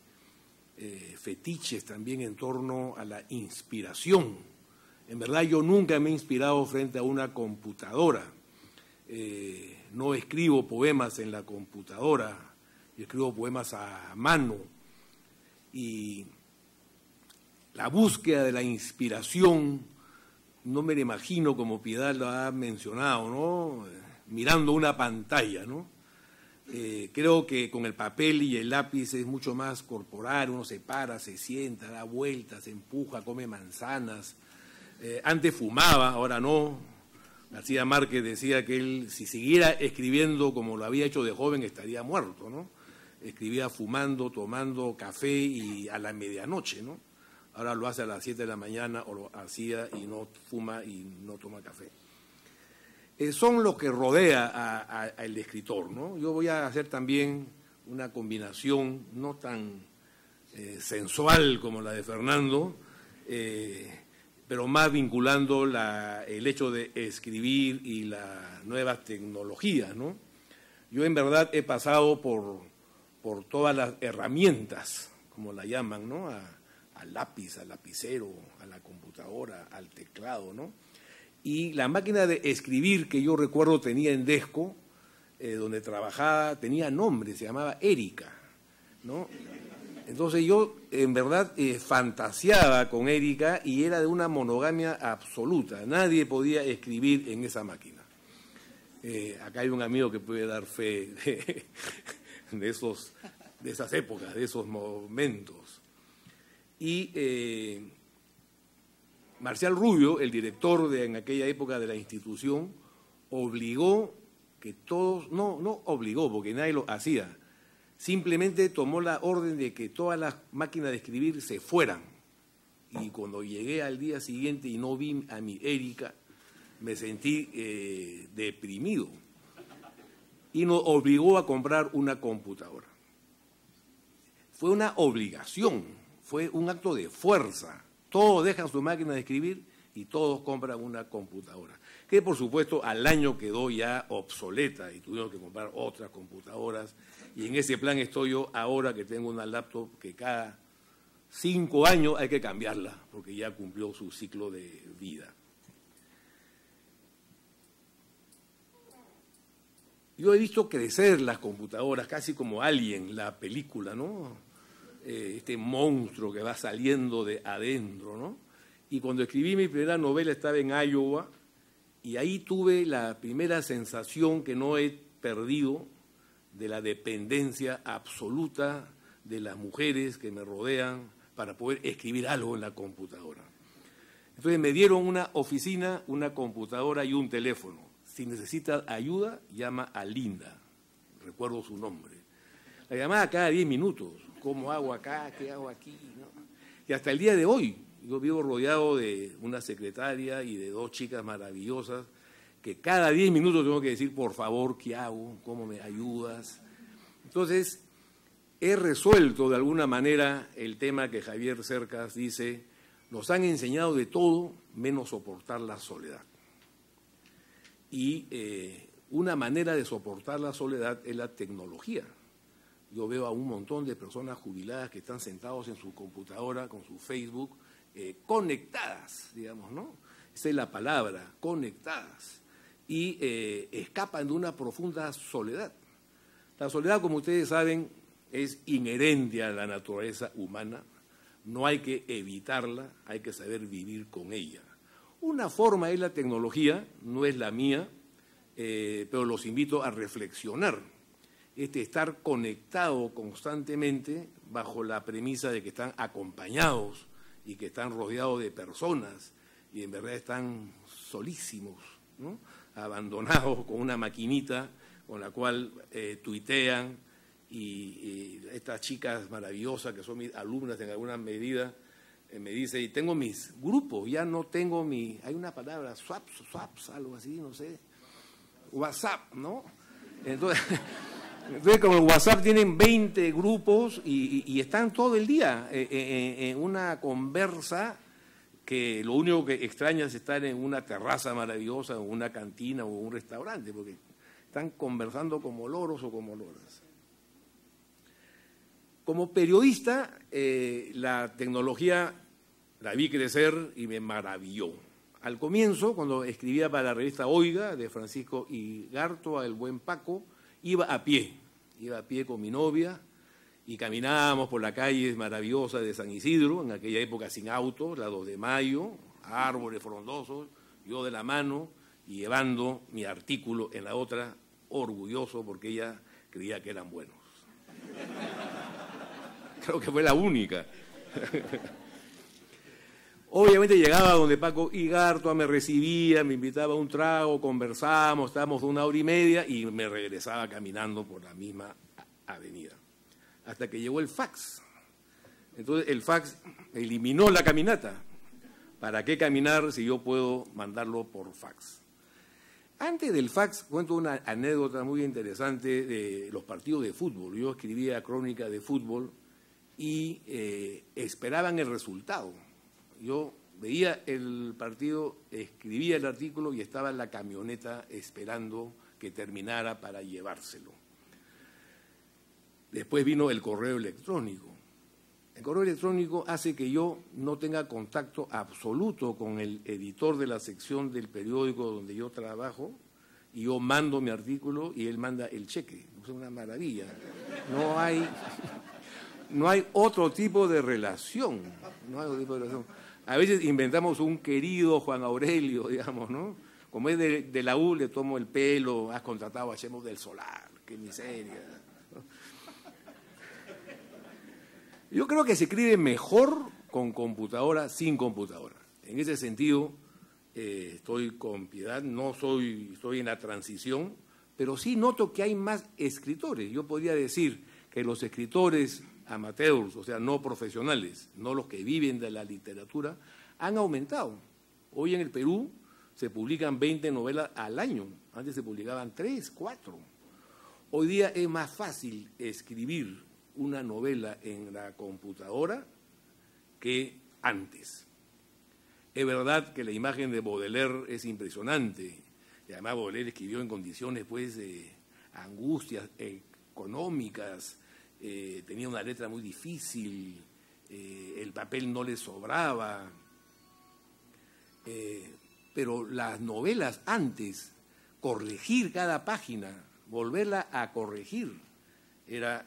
fetiches también en torno a la inspiración. En verdad yo nunca me he inspirado frente a una computadora. No escribo poemas en la computadora, yo escribo poemas a mano. Y la búsqueda de la inspiración, no me la imagino como Piedad lo ha mencionado, ¿no? Mirando una pantalla, ¿no? Creo que con el papel y el lápiz es mucho más corporal, uno se para, se sienta, da vueltas, se empuja, come manzanas. Antes fumaba, ahora no. García Márquez decía que él, si siguiera escribiendo como lo había hecho de joven, estaría muerto, ¿no? Escribía fumando, tomando café y a la medianoche, ¿no? Ahora lo hace a las 7 de la mañana, o lo hacía y no fuma y no toma café. Son los que rodea al escritor, ¿no? Yo voy a hacer también una combinación no tan sensual como la de Fernando, pero más vinculando el hecho de escribir y las nuevas tecnologías, ¿no? Yo en verdad he pasado por todas las herramientas, como la llaman, ¿no? Al lápiz, al lapicero, a la computadora, al teclado, ¿no? Y la máquina de escribir que yo recuerdo tenía en Desco, donde trabajaba, tenía nombre, se llamaba Erika, ¿no? Entonces yo en verdad fantaseaba con Erika y era de una monogamia absoluta. Nadie podía escribir en esa máquina. Acá hay un amigo que puede dar fe de esas épocas, de esos momentos. Y Marcial Rubio, el director en aquella época de la institución, obligó que todos, no obligó porque nadie lo hacía, simplemente tomó la orden de que todas las máquinas de escribir se fueran. Y cuando llegué al día siguiente y no vi a mi Erika, me sentí deprimido. Y nos obligó a comprar una computadora. Fue una obligación, fue un acto de fuerza. Todos dejan su máquina de escribir y todos compran una computadora, que por supuesto al año quedó ya obsoleta y tuvieron que comprar otras computadoras. Y en ese plan estoy yo ahora, que tengo una laptop que cada 5 años hay que cambiarla porque ya cumplió su ciclo de vida. Yo he visto crecer las computadoras, casi como Alien, la película, ¿no? Este monstruo que va saliendo de adentro, ¿no? Y cuando escribí mi primera novela estaba en Iowa y ahí tuve la primera sensación que no he perdido de la dependencia absoluta de las mujeres que me rodean para poder escribir algo en la computadora. Entonces me dieron una oficina, una computadora y un teléfono. Si necesita ayuda, llama a Linda, recuerdo su nombre. La llamaba cada 10 minutos. ¿Cómo hago acá? ¿Qué hago aquí? ¿No? Y hasta el día de hoy, yo vivo rodeado de una secretaria y de 2 chicas maravillosas que cada 10 minutos tengo que decir, por favor, ¿qué hago? ¿Cómo me ayudas? Entonces, he resuelto de alguna manera el tema que Javier Cercas dice, Nos han enseñado de todo menos soportar la soledad. Y una manera de soportar la soledad es la tecnología. Yo veo a un montón de personas jubiladas que están sentados en su computadora con su Facebook, conectadas, digamos, ¿no? Esa es la palabra, conectadas. Y escapan de una profunda soledad. La soledad, como ustedes saben, es inherente a la naturaleza humana. No hay que evitarla, hay que saber vivir con ella. Una forma es la tecnología, no es la mía, pero los invito a reflexionar. Estar conectado constantemente bajo la premisa de que están acompañados y que están rodeados de personas y en verdad están solísimos, ¿no? Abandonados con una maquinita con la cual tuitean y estas chicas maravillosas que son mis alumnas en alguna medida me dice, y tengo mis grupos, ya no tengo hay una palabra, swaps, algo así, no sé, WhatsApp, ¿no? Entonces con el WhatsApp tienen 20 grupos y están todo el día en una conversa que lo único que extraña es estar en una terraza maravillosa, o una cantina o un restaurante, porque están conversando como loros o como loras. Como periodista, la tecnología la vi crecer y me maravilló. Al comienzo, cuando escribía para la revista Oiga, de Francisco Igartua, El Buen Paco, iba a pie con mi novia y caminábamos por la calle maravillosa de San Isidro, en aquella época sin autos, la 2 de Mayo, árboles frondosos, yo de la mano y llevando mi artículo en la otra, orgulloso porque ella creía que eran buenos. Creo que fue la única. Obviamente llegaba donde Paco Igartua, me recibía, me invitaba a un trago, conversábamos, estábamos 1 hora y media y me regresaba caminando por la misma avenida. Hasta que llegó el fax. Entonces el fax eliminó la caminata. ¿Para qué caminar si yo puedo mandarlo por fax? Antes del fax, cuento una anécdota muy interesante de los partidos de fútbol. Yo escribía crónica de fútbol y esperaban el resultado. Yo veía el partido, escribía el artículo y estaba en la camioneta esperando que terminara para llevárselo. Después vino el correo electrónico. El correo electrónico hace que yo no tenga contacto absoluto con el editor de la sección del periódico donde yo trabajo y yo mando mi artículo y él manda el cheque. Es una maravilla. No hay otro tipo de relación. No hay otro tipo de relación. A veces inventamos un querido Juan Aurelio, digamos, ¿no? Como es de la U, le tomo el pelo, has contratado a Chemos del Solar, qué miseria. Yo creo que se escribe mejor con computadora, sin computadora. En ese sentido, estoy con Piedad, estoy en la transición, pero sí noto que hay más escritores. Yo podría decir que los escritores amateurs, o sea, no profesionales, no los que viven de la literatura, han aumentado. Hoy en el Perú se publican 20 novelas al año. Antes se publicaban 3, 4. Hoy día es más fácil escribir una novela en la computadora que antes. Es verdad que la imagen de Baudelaire es impresionante. Y además Baudelaire escribió en condiciones pues, de angustias económicas, tenía una letra muy difícil, el papel no le sobraba. Pero las novelas antes, corregir cada página, volverla a corregir, era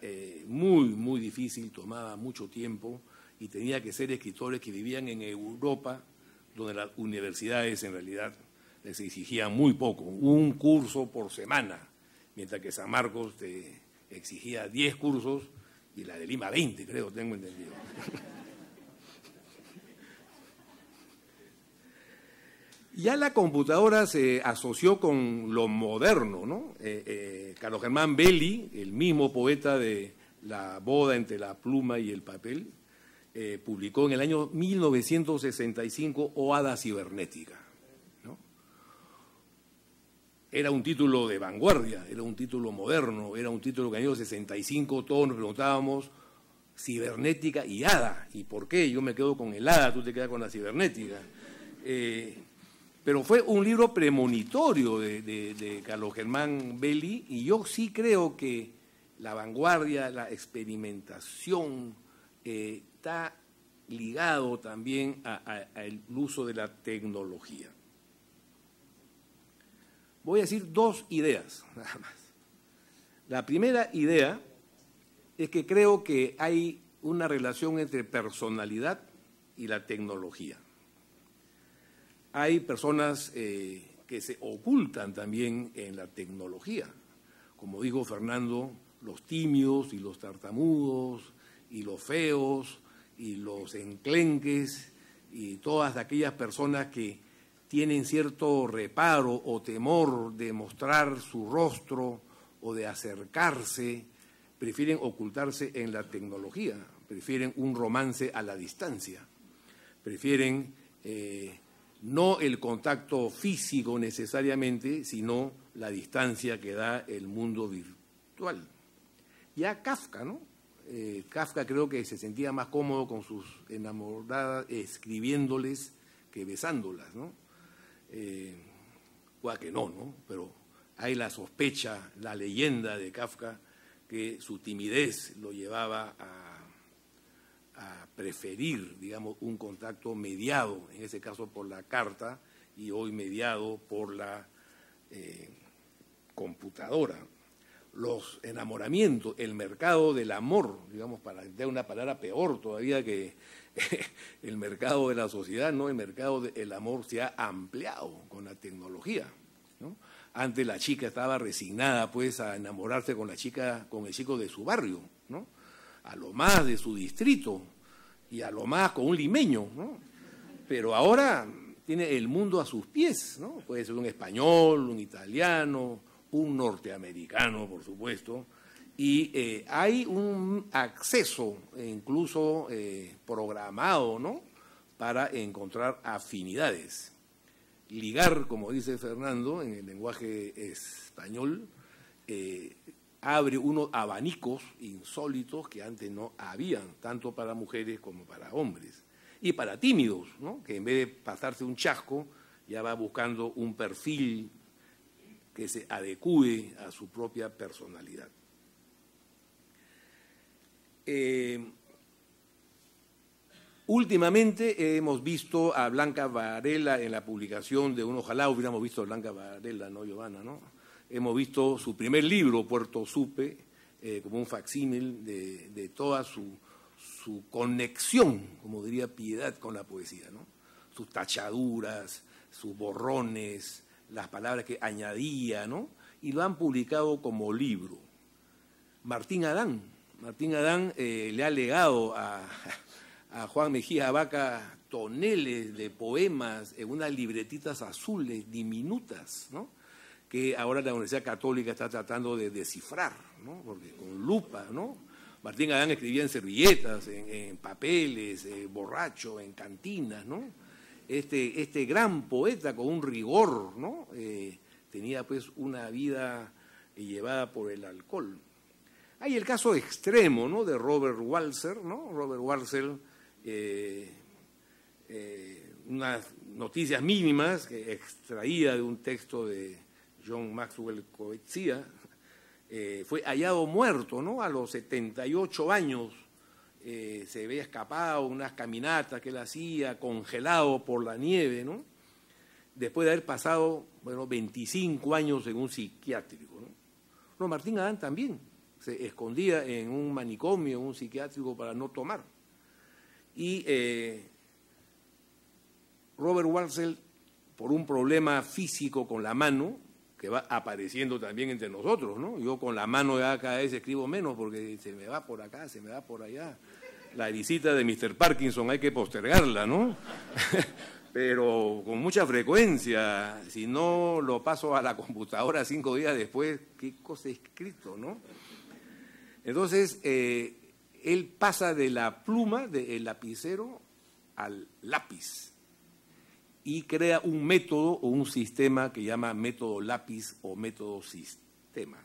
muy, muy difícil, tomaba mucho tiempo y tenía que ser escritores que vivían en Europa, donde las universidades en realidad les exigían muy poco, un curso por semana, mientras que San Marcos te exigía 10 cursos y la de Lima 20, creo, tengo entendido. Ya la computadora se asoció con lo moderno, ¿no? Carlos Germán Belli, el mismo poeta de La boda entre la pluma y el papel, publicó en el año 1965 Oada cibernética, ¿no? Era un título de vanguardia, era un título moderno, era un título que en el año 65 todos nos preguntábamos cibernética y hada. ¿Y por qué? Yo me quedo con el hada, tú te quedas con la cibernética. Pero fue un libro premonitorio de Carlos Germán Belli, y yo sí creo que la vanguardia, la experimentación, está ligado también al uso de la tecnología. Voy a decir dos ideas, nada más. La primera idea es que creo que hay una relación entre personalidad y la tecnología. Hay personas que se ocultan también en la tecnología. Como dijo Fernando, los tímidos y los tartamudos y los feos y los enclenques y todas aquellas personas que tienen cierto reparo o temor de mostrar su rostro o de acercarse, prefieren ocultarse en la tecnología, prefieren un romance a la distancia, prefieren no el contacto físico necesariamente, sino la distancia que da el mundo virtual. Ya Kafka, ¿no? Kafka creo que se sentía más cómodo con sus enamoradas escribiéndoles que besándolas, ¿no? Pueda que no, ¿no? Pero hay la sospecha, la leyenda de Kafka, que su timidez lo llevaba a preferir, digamos, un contacto mediado, en ese caso por la carta, y hoy mediado por la computadora. Los enamoramientos, el mercado del amor, digamos, para dar una palabra peor todavía que el mercado de la sociedad, ¿no? El mercado del amor se ha ampliado con la tecnología, ¿no? Antes la chica estaba resignada, pues, a enamorarse con el chico de su barrio, ¿no? A lo más de su distrito y a lo más con un limeño, ¿no? Pero ahora tiene el mundo a sus pies, ¿no? Puede ser un español, un italiano, un norteamericano, por supuesto, y hay un acceso incluso programado, ¿no? Para encontrar afinidades. Ligar, como dice Fernando, en el lenguaje español, abre unos abanicos insólitos que antes no habían, tanto para mujeres como para hombres. Y para tímidos, ¿no? Que en vez de pasarse un chasco, ya va buscando un perfil que se adecúe a su propia personalidad. Últimamente hemos visto a Blanca Varela en la publicación de ojalá hubiéramos visto a Blanca Varela, ¿no, Giovanna? ¿No? Hemos visto su primer libro, Puerto Supe, como un facsímil de toda su conexión, como diría Piedad, con la poesía, ¿no? Sus tachaduras, sus borrones, las palabras que añadía, ¿no? Y lo han publicado como libro. Martín Adán le ha legado a Juan Mejía Vaca toneles de poemas en unas libretitas azules diminutas, ¿no? Que ahora la Universidad Católica está tratando de descifrar, ¿no? Porque con lupa, ¿no? Martín Adán escribía en servilletas, en papeles, borracho, en cantinas, ¿no? Este gran poeta con un rigor, ¿no? Tenía pues una vida llevada por el alcohol. Hay el caso extremo, ¿no? De Robert Walser, ¿no? Robert Walser, unas noticias mínimas que extraía de un texto de John Maxwell Coetzee, fue hallado muerto, ¿no? A los 78 años. Se veía escapado unas caminatas que él hacía, congelado por la nieve, ¿no? Después de haber pasado, 25 años en un psiquiátrico, ¿no? No, Martín Adán también se escondía en un manicomio, en un psiquiátrico para no tomar. Y Robert Walser, por un problema físico con la mano, que va apareciendo también entre nosotros, ¿no? Yo con la mano ya cada vez escribo menos porque se me va por acá, se me va por allá. La visita de Mr. Parkinson hay que postergarla, ¿no? Pero con mucha frecuencia, si no lo paso a la computadora 5 días después, ¿qué cosa he escrito, no? Entonces, él pasa de la pluma, del lapicero, al lápiz y crea un método o un sistema que llama método lápiz o método sistema.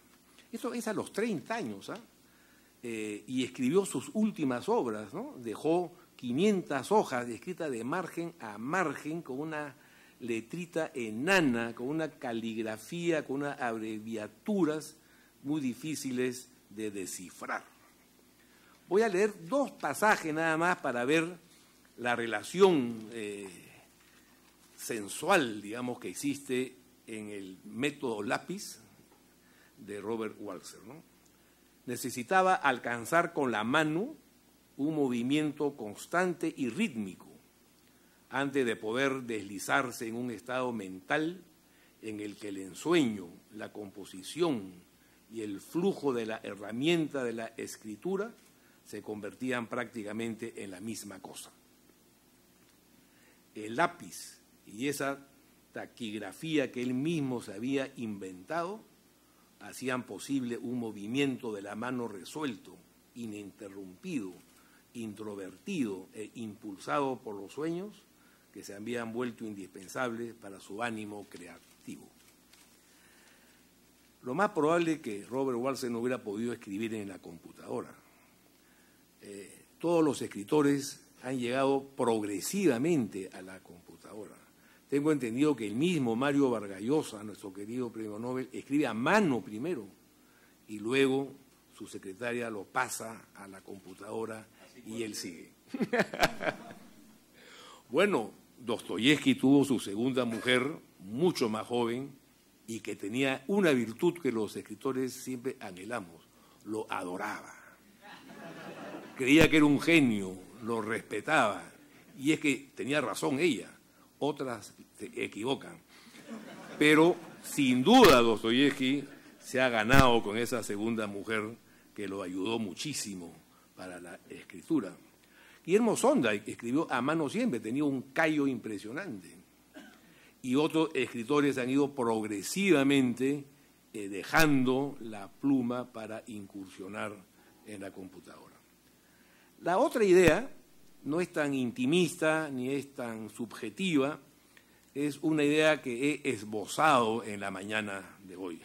Eso es a los 30 años, ¿ah? y escribió sus últimas obras, ¿no? Dejó 500 hojas escritas de margen a margen con una letrita enana, con una caligrafía, con unas abreviaturas muy difíciles de descifrar. Voy a leer 2 pasajes nada más para ver la relación sensual, digamos, que existe en el método lápiz de Robert Walser, ¿no? Necesitaba alcanzar con la mano un movimiento constante y rítmico antes de poder deslizarse en un estado mental en el que el ensueño, la composición y el flujo de la herramienta de la escritura se convertían prácticamente en la misma cosa. El lápiz y esa taquigrafía que él mismo se había inventado hacían posible un movimiento de la mano resuelto, ininterrumpido, introvertido e impulsado por los sueños que se habían vuelto indispensables para su ánimo creativo. Lo más probable es que Robert Walser no hubiera podido escribir en la computadora. Todos los escritores han llegado progresivamente a la computadora. Tengo entendido que el mismo Mario Vargas Llosa, nuestro querido premio Nobel, escribe a mano primero y luego su secretaria lo pasa a la computadora y él sigue. Bueno, Dostoyevsky tuvo su segunda mujer, mucho más joven, y que tenía una virtud que los escritores siempre anhelamos: lo adoraba. Creía que era un genio, lo respetaba, y es que tenía razón ella, otras se equivocan. Pero sin duda Dostoyevsky se ha ganado con esa segunda mujer que lo ayudó muchísimo para la escritura. Guillermo Sondheim escribió a mano siempre, tenía un callo impresionante. Y otros escritores han ido progresivamente dejando la pluma para incursionar en la computadora. La otra idea no es tan intimista ni es tan subjetiva, es una idea que he esbozado en la mañana de hoy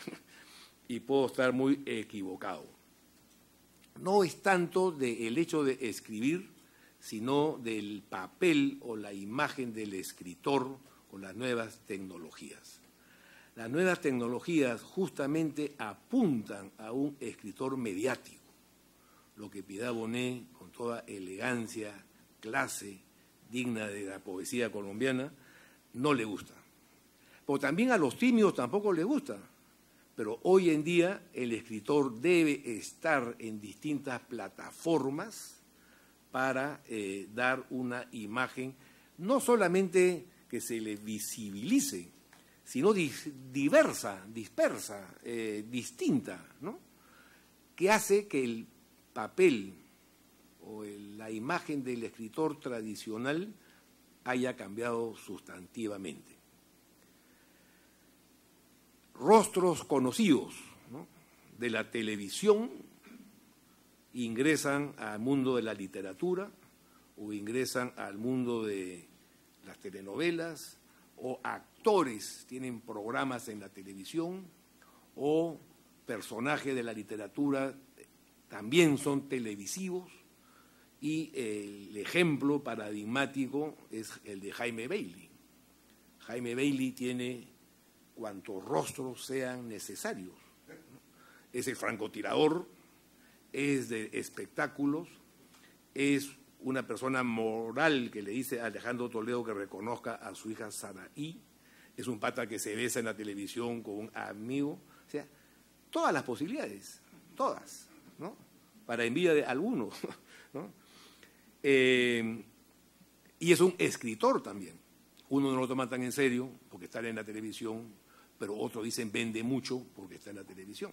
y puedo estar muy equivocado. No es tanto del hecho de escribir, sino del papel o la imagen del escritor con las nuevas tecnologías. Las nuevas tecnologías justamente apuntan a un escritor mediático, lo que Piedad Bonet, con toda elegancia, clase, digna de la poesía colombiana, no le gusta. Pero también a los tímidos tampoco les gusta. Pero hoy en día el escritor debe estar en distintas plataformas para dar una imagen, no solamente que se le visibilice, sino diversa, dispersa, distinta, ¿no? Que hace que el papel o la imagen del escritor tradicional haya cambiado sustantivamente. Rostros conocidos, ¿no?, de la televisión ingresan al mundo de la literatura o ingresan al mundo de las telenovelas, o actores tienen programas en la televisión, o personajes de la literatura también son televisivos, y el ejemplo paradigmático es el de Jaime Bailey. Jaime Bailey tiene cuantos rostros sean necesarios. Es el francotirador, es de espectáculos, es una persona moral que le dice a Alejandro Toledo que reconozca a su hija Saraí, es un pata que se besa en la televisión con un amigo, o sea, todas las posibilidades, todas, ¿no?, para envidia de algunos, ¿no? Y es un escritor también. Uno no lo toma tan en serio porque está en la televisión, pero otros dicen vende mucho porque está en la televisión.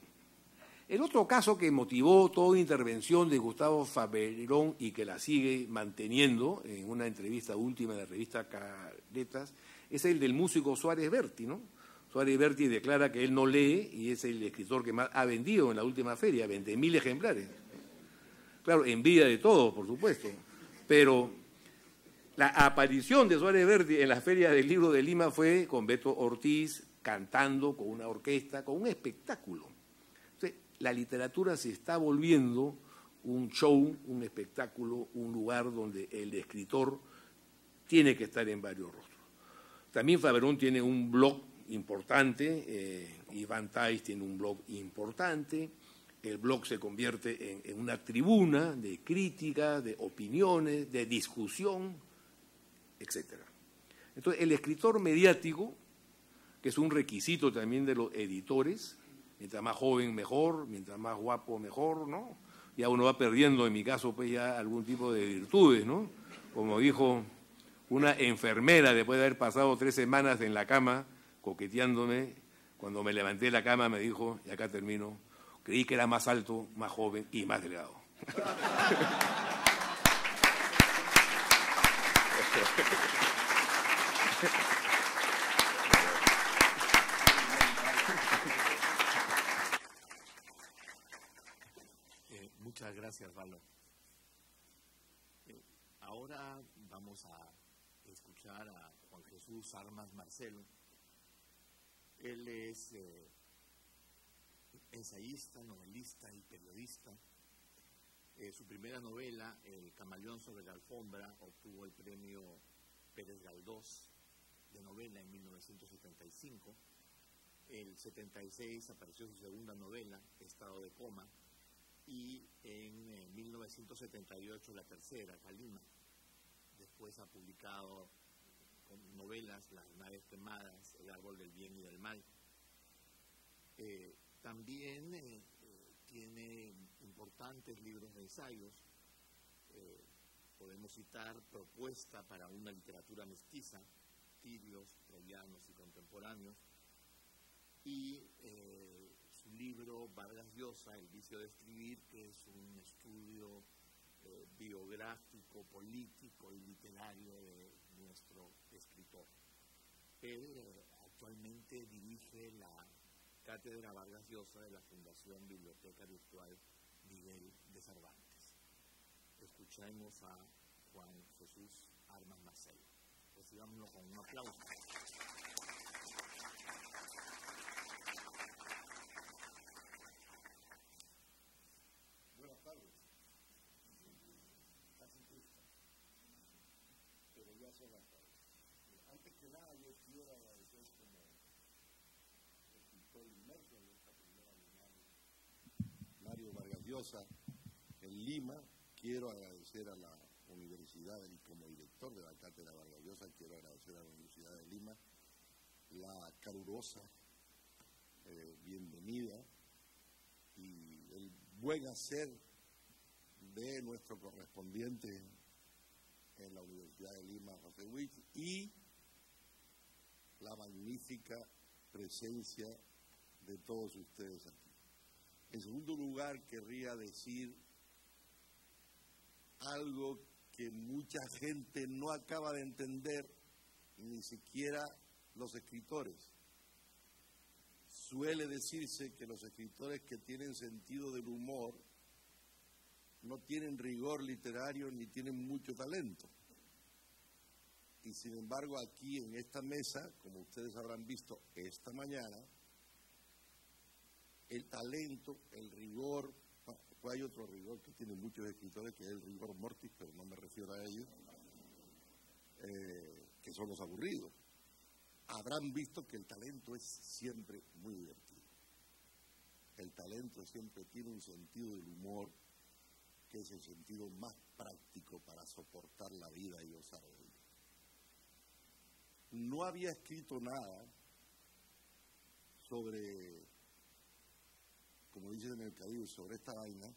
El otro caso que motivó toda intervención de Gustavo Faberón y que la sigue manteniendo en una entrevista última de la revista Caretas es el del músico Suárez Berti, ¿no? Suárez Berti declara que él no lee y es el escritor que más ha vendido en la última feria, 20.000 ejemplares. Claro, envidia de todos, por supuesto, pero la aparición de Suárez Berti en la Feria del Libro de Lima fue con Beto Ortiz cantando con una orquesta, con un espectáculo. Entonces, la literatura se está volviendo un show, un espectáculo, un lugar donde el escritor tiene que estar en varios rostros. También Faberón tiene un blog importante, Iván Tais tiene un blog importante, el blog se convierte en una tribuna de crítica, de opiniones, de discusión, etc. Entonces, el escritor mediático, que es un requisito también de los editores, mientras más joven mejor, mientras más guapo mejor, ¿no? Ya uno va perdiendo, en mi caso, pues ya algún tipo de virtudes, ¿no? Como dijo una enfermera, después de haber pasado 3 semanas en la cama coqueteándome, cuando me levanté de la cama me dijo, y acá termino, creí que era más alto, más joven y más delgado. Muchas gracias, Valo. Ahora vamos a escuchar a Juan Jesús Armas Marcelo. Él es ensayista, novelista y periodista. Su primera novela, El camaleón sobre la alfombra, obtuvo el premio Pérez Galdós de novela en 1975. El 76 apareció su segunda novela, Estado de coma, y en 1978 la tercera, Calima. Después ha publicado novelas, Las naves quemadas, El árbol del bien y del mal. También tiene importantes libros de ensayos. Podemos citar Propuesta para una literatura mestiza, Tibios, Troyanos y Contemporáneos, y su libro Vargas Llosa, El vicio de escribir, que es un estudio biográfico, político y literario de nuestro escritor. Él actualmente dirige la Cátedra Vargas Llosa de la Fundación Biblioteca Virtual Miguel de Cervantes. Escuchemos a Juan Jesús Armas Marcelo. Recibámoslo con un aplauso. Buenas tardes. Casi triste, pero ya son las tardes. Antes que nada, yo quiero agradecer como escritor inmerso en esta primera bienal Mario Vargas Llosa en Lima. Quiero agradecer a la universidad y como director de la Cátedra Vargas Llosa, quiero agradecer a la Universidad de Lima la calurosa bienvenida y el buen hacer de nuestro correspondiente en la Universidad de Lima, José Luis, y la magnífica presencia de todos ustedes aquí. En segundo lugar, querría decir algo que mucha gente no acaba de entender, ni siquiera los escritores. Suele decirse que los escritores que tienen sentido del humor no tienen rigor literario ni tienen mucho talento. Y sin embargo, aquí en esta mesa, como ustedes habrán visto esta mañana, el talento, el rigor, hay otro rigor que tienen muchos escritores, que es el rigor mortis, pero no me refiero a ellos, que son los aburridos. Habrán visto que el talento es siempre muy divertido. El talento siempre tiene un sentido del humor, que es el sentido más práctico para soportar la vida y gozar de ella. No había escrito nada sobre, como dicen en el Caribe, sobre esta vaina,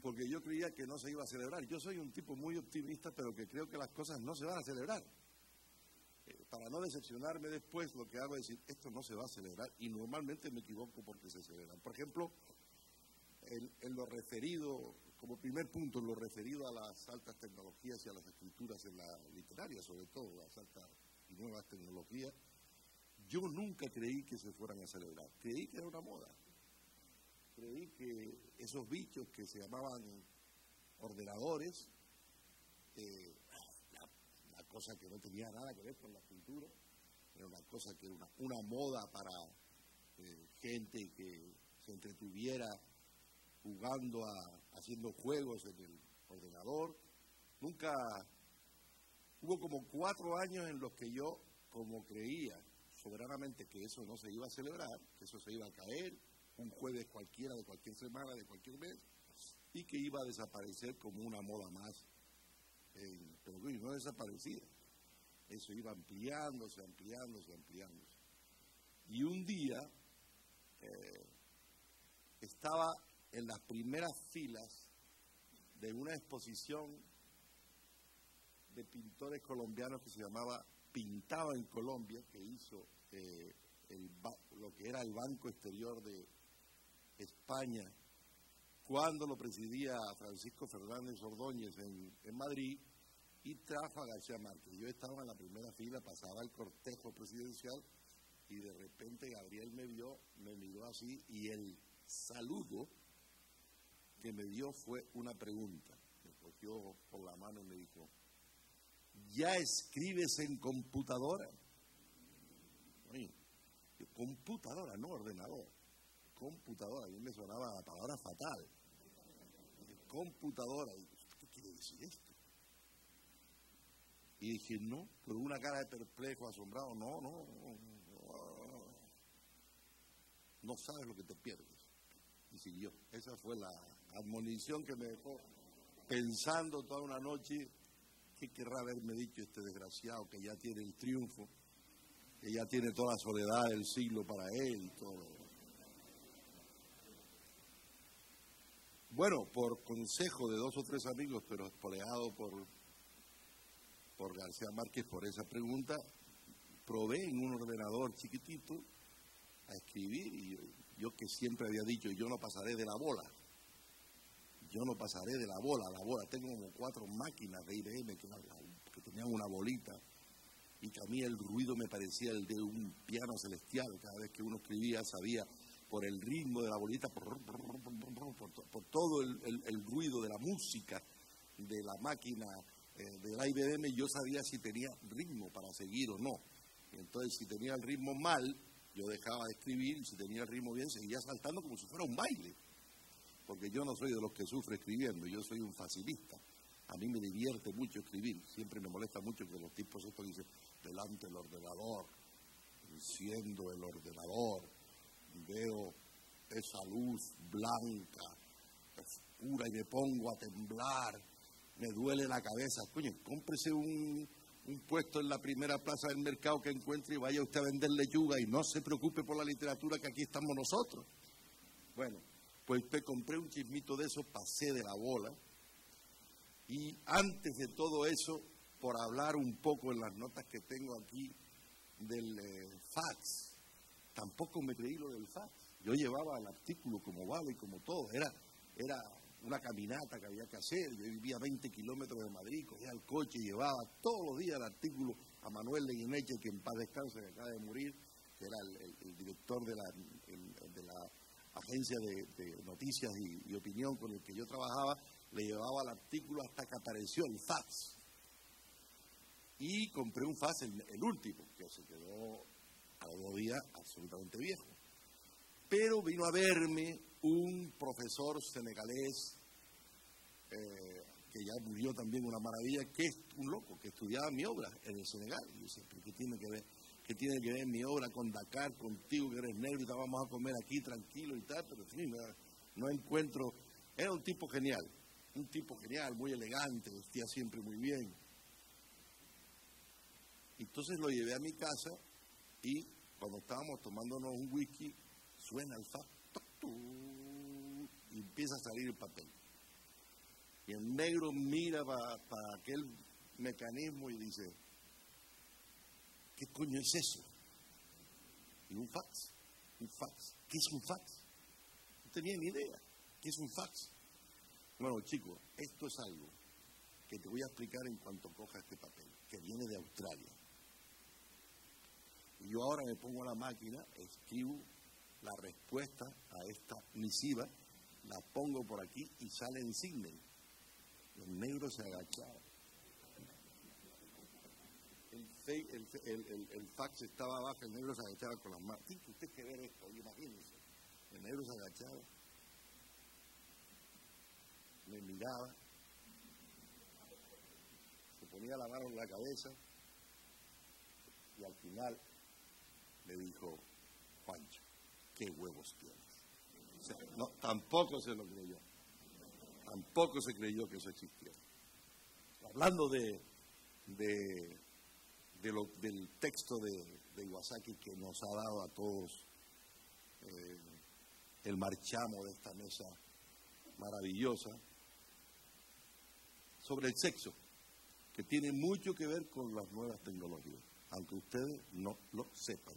porque yo creía que no se iba a celebrar. Yo soy un tipo muy optimista, pero que creo que las cosas no se van a celebrar. Para no decepcionarme después, lo que hago es decir, esto no se va a celebrar, y normalmente me equivoco porque se celebran. Por ejemplo, en lo referido, como primer punto, en lo referido a las altas tecnologías y a las escrituras en la literaria, sobre todo las altas y nuevas tecnologías, yo nunca creí que se fueran a celebrar. Creí que era una moda. Creí que esos bichos que se llamaban ordenadores, una cosa que no tenía nada que ver con la escritura, era una cosa que era una moda para gente que se entretuviera jugando, haciendo juegos en el ordenador. Nunca, hubo como 4 años en los que yo, como creía soberanamente que eso no se iba a celebrar, que eso se iba a caer un jueves cualquiera, de cualquier semana, de cualquier mes, y que iba a desaparecer como una moda más. Pero no desaparecía. Eso iba ampliándose. Y un día estaba en las primeras filas de una exposición de pintores colombianos que se llamaba Pintaba en Colombia, que hizo lo que era el Banco Exterior de España, cuando lo presidía Francisco Fernández Ordóñez en Madrid, y trajo a García Márquez. Yo estaba en la primera fila, pasaba el cortejo presidencial, y de repente Gabriel me vio, me miró así, y el saludo que me dio fue una pregunta. Me cogió por la mano y me dijo: ¿ya escribes en computadora? Oye, computadora, no ordenador. Computadora, a mí me sonaba la palabra fatal. Computadora. Y, ¿qué quiere decir esto? Y dije, no, con una cara de perplejo, asombrado, no sabes lo que te pierdes. Y siguió. Esa fue la admonición que me dejó pensando toda una noche. ¿Qué querrá haberme dicho este desgraciado que ya tiene el triunfo, que ya tiene toda la soledad del siglo para él y todo? Bueno, por consejo de 2 o 3 amigos, pero espoleado por García Márquez por esa pregunta, probé en un ordenador chiquitito a escribir, y yo que siempre había dicho, yo no pasaré de la bola. Yo no pasaré de la bola. Tengo como 4 máquinas de IBM que tenían una bolita, y que a mí el ruido me parecía el de un piano celestial. Cada vez que uno escribía sabía, por el ritmo de la bolita, por todo el ruido de la música de la máquina de la IBM, yo sabía si tenía ritmo para seguir o no. Y entonces, si tenía el ritmo mal, yo dejaba de escribir, y si tenía el ritmo bien, seguía saltando como si fuera un baile. Porque yo no soy de los que sufre escribiendo, yo soy un facilista. A mí me divierte mucho escribir. Siempre me molesta mucho que los tipos estos dicen, delante del ordenador, enciendo el ordenador, veo esa luz blanca, oscura, y me pongo a temblar, me duele la cabeza. Coño, cómprese un puesto en la primera plaza del mercado que encuentre y vaya usted a vender lechuga, y no se preocupe por la literatura, que aquí estamos nosotros. Bueno, pues compré un chismito de eso, pasé de la bola. Y antes de todo eso, por hablar un poco en las notas que tengo aquí del fax, tampoco me creí lo del fax. Yo llevaba el artículo como vale y como todo. Era una caminata que había que hacer. Yo vivía a 20 kilómetros de Madrid, cogía el coche y llevaba todos los días el artículo a Manuel Leguineche, que en paz descanse, que acaba de morir, que era el director de la agencia de noticias y opinión con el que yo trabajaba. Le llevaba el artículo hasta que apareció el fax. Y compré un fax, el último, que se quedó a los 2 días absolutamente viejo. Pero vino a verme un profesor senegalés, que ya murió también, una maravilla, que es un loco, que estudiaba mi obra en el Senegal. Y yo decía, ¿pero qué tiene que ver? ¿Qué tiene que ver mi obra con Dakar, contigo que eres negro y te vamos a comer aquí tranquilo y tal? Pero en fin, no encuentro. Era un tipo genial, muy elegante, vestía siempre muy bien. Entonces lo llevé a mi casa, y cuando estábamos tomándonos un whisky, suena el fax, y empieza a salir el papel. Y el negro mira para aquel mecanismo y dice, ¿qué coño es eso? Y un fax. ¿Qué es un fax? No tenía ni idea. ¿Qué es un fax? Bueno, chicos, esto es algo que te voy a explicar en cuanto coja este papel, que viene de Australia. Y yo ahora me pongo a la máquina, escribo la respuesta a esta misiva, la pongo por aquí y sale en Sydney. El negro se agachaba. El fax estaba abajo, el negro se agachaba con las manos. Tiene usted que ver esto, imagínense. El negro se agachaba. miraba, se ponía la mano en la cabeza y al final le dijo: Juancho, qué huevos tienes. O sea, no, tampoco se lo creyó. Tampoco se creyó que eso existiera. Hablando del texto de Iwasaki que nos ha dado a todos el marchamo de esta mesa maravillosa, sobre el sexo, que tiene mucho que ver con las nuevas tecnologías, aunque ustedes no lo sepan.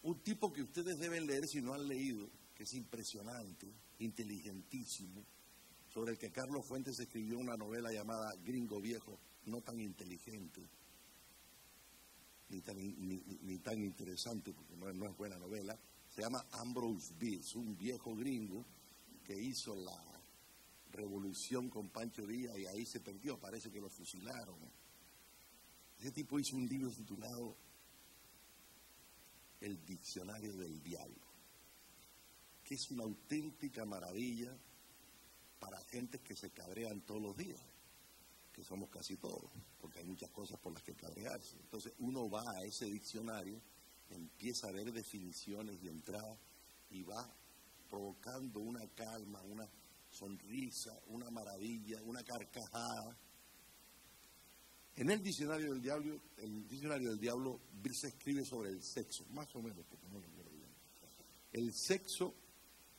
Un tipo que ustedes deben leer si no han leído, que es impresionante, inteligentísimo, sobre el que Carlos Fuentes escribió una novela llamada Gringo Viejo, no tan inteligente, ni tan interesante, porque no es buena novela. Se llama Ambrose Bierce, un viejo gringo que hizo la revolución con Pancho Villa y ahí se perdió, parece que lo fusilaron. Ese tipo hizo un libro titulado El Diccionario del Diablo, que es una auténtica maravilla para gente que se cabrean todos los días, que somos casi todos, porque hay muchas cosas por las que cabrearse. Entonces uno va a ese diccionario, empieza a ver definiciones y entradas y va provocando una calma, una sonrisa, una maravilla, una carcajada. En el Diccionario del Diablo, Bierce escribe sobre el sexo, más o menos, porque no lo recuerdo bien. El sexo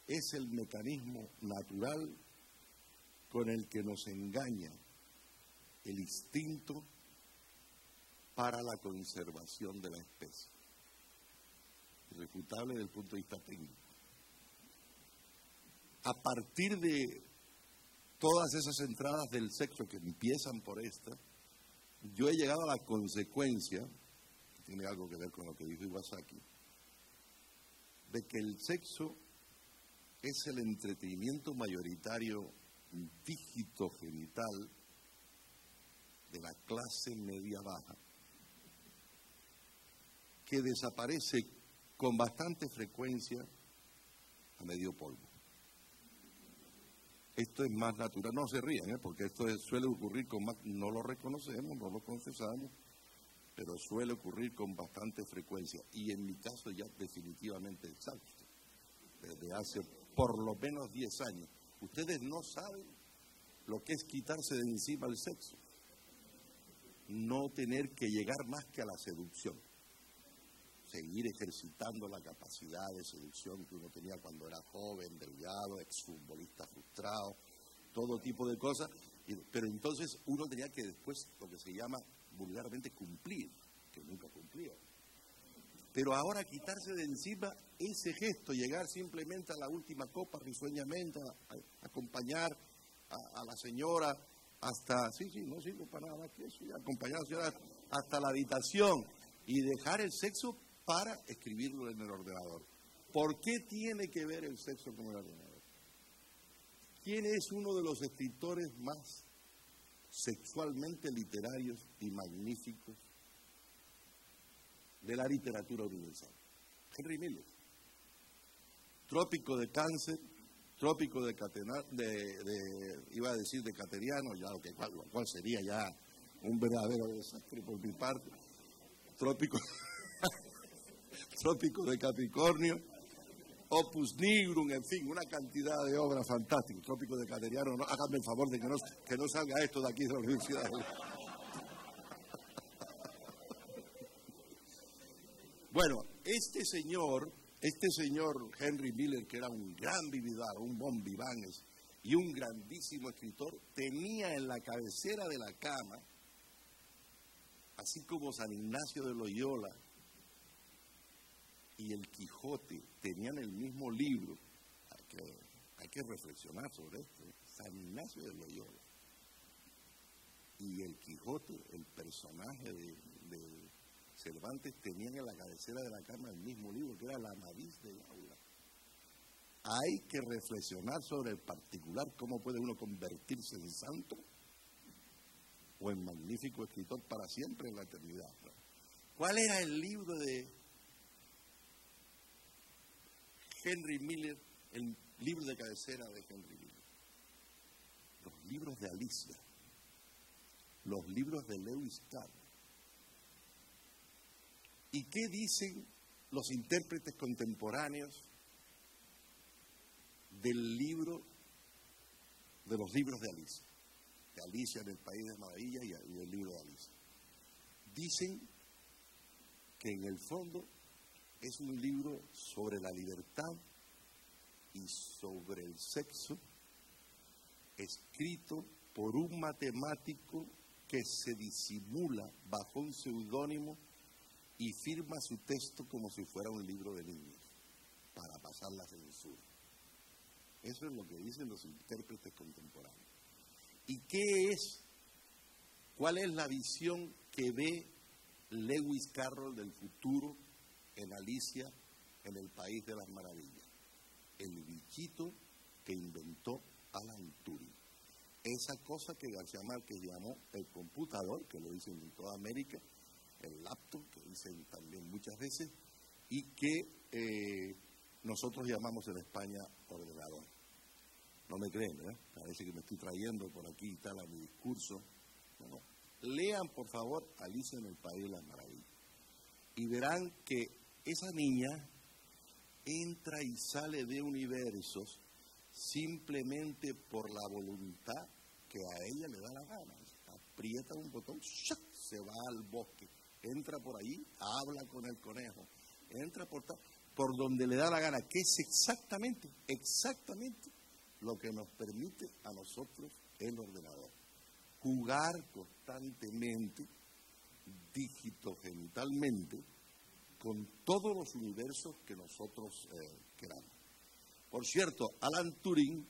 es el mecanismo natural con el que nos engaña el instinto para la conservación de la especie. Irrefutable desde el punto de vista técnico. A partir de todas esas entradas del sexo que empiezan por esta, yo he llegado a la consecuencia, que tiene algo que ver con lo que dijo Iwasaki, de que el sexo es el entretenimiento mayoritario dígito-genital de la clase media-baja, que desaparece con bastante frecuencia a medio polvo. Esto es más natural, no se rían, porque esto suele ocurrir con más, no lo reconocemos, no lo confesamos, pero suele ocurrir con bastante frecuencia, y en mi caso ya definitivamente exhausto, desde hace por lo menos 10 años. Ustedes no saben lo que es quitarse de encima el sexo, no tener que llegar más que a la seducción, seguir ejercitando la capacidad de seducción que uno tenía cuando era joven, delgado, exfutbolista frustrado, todo tipo de cosas, pero entonces uno tenía que después, lo que se llama vulgarmente, cumplir, que nunca cumplía. Pero ahora quitarse de encima ese gesto, llegar simplemente a la última copa risueñamente, a acompañar a la señora hasta, no sirve para nada más que eso, y acompañar a la señora hasta la habitación y dejar el sexo para escribirlo en el ordenador. ¿Por qué tiene que ver el sexo con el ordenador? ¿Quién es uno de los escritores más sexualmente literarios y magníficos de la literatura universal? Henry Miller. Trópico de Cáncer, Trópico de iba a decir de Cateriano, ya lo cual sería ya un verdadero desastre por mi parte. Trópico de Capricornio, Opus Nigrum, en fin, una cantidad de obras fantásticas. Trópico de Cateriano, no, háganme el favor de que no salga esto de aquí de la universidad. Bueno, este señor Henry Miller, que era un gran vividor, un bon vivant y un grandísimo escritor, tenía en la cabecera de la cama, así como San Ignacio de Loyola y el Quijote tenían el mismo libro. Hay que reflexionar sobre esto. San Ignacio de Loyola y el Quijote, el personaje de Cervantes, tenían en la cabecera de la cama el mismo libro, que era La nariz del aula. Hay que reflexionar sobre el particular, cómo puede uno convertirse en santo o en magnífico escritor para siempre en la eternidad. ¿Cuál era el libro de Henry Miller el libro de cabecera de Henry Miller, los libros de Alicia, los libros de Lewis Carroll. ¿Y qué dicen los intérpretes contemporáneos del libro, de los libros de Alicia en el País de Maravillas y el libro de Alicia? Dicen que en el fondo es un libro sobre la libertad y sobre el sexo, escrito por un matemático que se disimula bajo un seudónimo y firma su texto como si fuera un libro de niños, para pasar la censura. Eso es lo que dicen los intérpretes contemporáneos. ¿Y qué es? ¿Cuál es la visión que ve Lewis Carroll del futuro en Alicia en el País de las Maravillas? El bichito que inventó Alan Turing. Esa cosa que García Márquez llamó el computador, que lo dicen en toda América, el laptop, que dicen también muchas veces, y que nosotros llamamos en España ordenador. No me creen, ¿verdad? Parece que me estoy trayendo por aquí y tal a mi discurso. No. Lean, por favor, Alicia en el País de las Maravillas. Y verán que esa niña entra y sale de universos simplemente por la voluntad que a ella le da la gana. Aprieta un botón, ¡shac!, se va al bosque, entra por ahí, habla con el conejo, entra por donde le da la gana, que es exactamente lo que nos permite a nosotros el ordenador. Jugar constantemente, digitogenitalmente, con todos los universos que nosotros queramos. Por cierto, Alan Turing,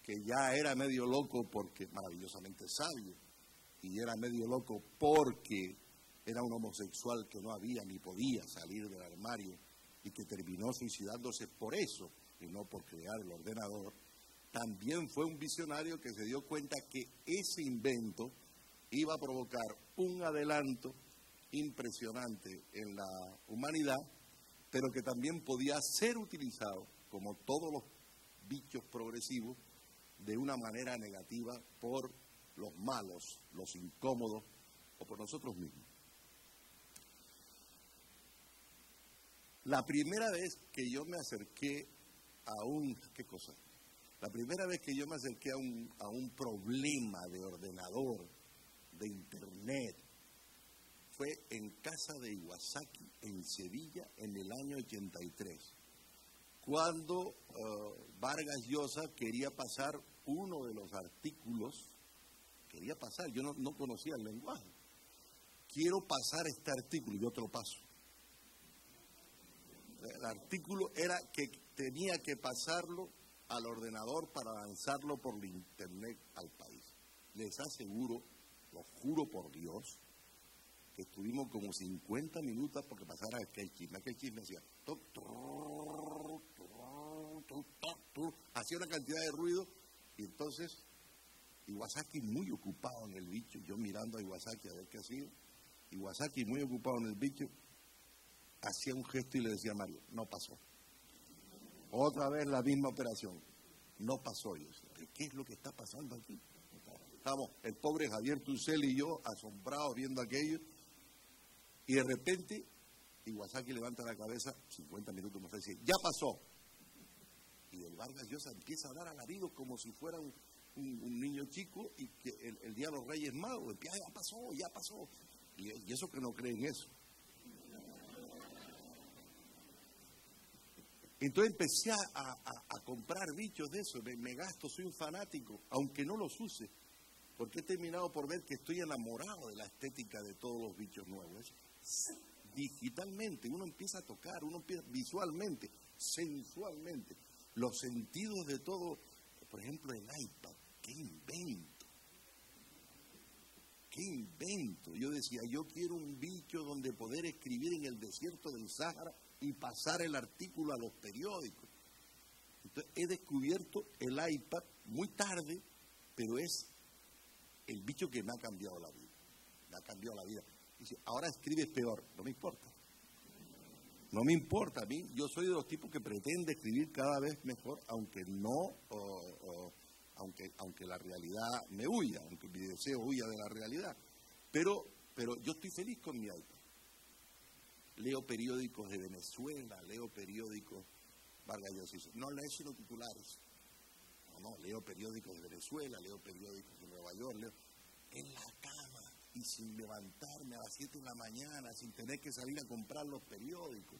que ya era medio loco porque maravillosamente sabio, y era medio loco porque era un homosexual que no había ni podía salir del armario y que terminó suicidándose por eso y no por crear el ordenador, también fue un visionario que se dio cuenta que ese invento iba a provocar un adelanto impresionante en la humanidad, pero que también podía ser utilizado, como todos los bichos progresivos, de una manera negativa por los malos, los incómodos o por nosotros mismos. La primera vez que yo me acerqué a La primera vez que yo me acerqué a un problema de ordenador, de internet, fue en casa de Iwasaki, en Sevilla, en el año 83, cuando Vargas Llosa quería pasar uno de los artículos, yo no conocía el lenguaje, quiero pasar este artículo, yo te lo paso. El artículo era que tenía que pasarlo al ordenador para lanzarlo por la internet al país. Les aseguro, lo juro por Dios, que estuvimos como 50 minutos porque pasara aquel chisme hacía hacía una cantidad de ruido, y entonces Iwasaki muy ocupado en el bicho, yo mirando a Iwasaki a ver qué hacía, Iwasaki muy ocupado en el bicho, hacía un gesto y le decía a Mario, no pasó. Otra vez la misma operación, no pasó. Yo decía, ¿qué es lo que está pasando aquí? Estábamos el pobre Javier Tucel y yo asombrados viendo aquello, y de repente Iwasaki levanta la cabeza, 50 minutos más tarde, dice, ya pasó. Y el Vargas Llosa empieza a dar alaridos como si fuera un niño chico, y que el día de los Reyes Magos empieza, ya pasó. Y eso que no creen eso. Entonces empecé a comprar bichos de eso, me gasto, soy un fanático, aunque no los use, porque he terminado por ver que estoy enamorado de la estética de todos los bichos nuevos. Digitalmente, uno empieza a tocar, uno empieza visualmente, sensualmente, los sentidos de todo. Por ejemplo, el iPad, ¡qué invento! ¡Qué invento! Yo decía, yo quiero un bicho donde poder escribir en el desierto del Sáhara y pasar el artículo a los periódicos. Entonces, he descubierto el iPad muy tarde, pero es el bicho que me ha cambiado la vida. Me ha cambiado la vida. Dice, ahora escribes peor, no me importa. No me importa a mí. Yo soy de los tipos que pretende escribir cada vez mejor, aunque no, aunque la realidad me huya, aunque mi deseo huya de la realidad. Pero yo estoy feliz con mi iPad. Leo periódicos de Venezuela, leo periódicos, Vargas Llosa, no leo sino titulares. No, leo periódicos de Venezuela, leo periódicos de Nueva York, leo en la cama y sin levantarme a las 7 de la mañana, sin tener que salir a comprar los periódicos.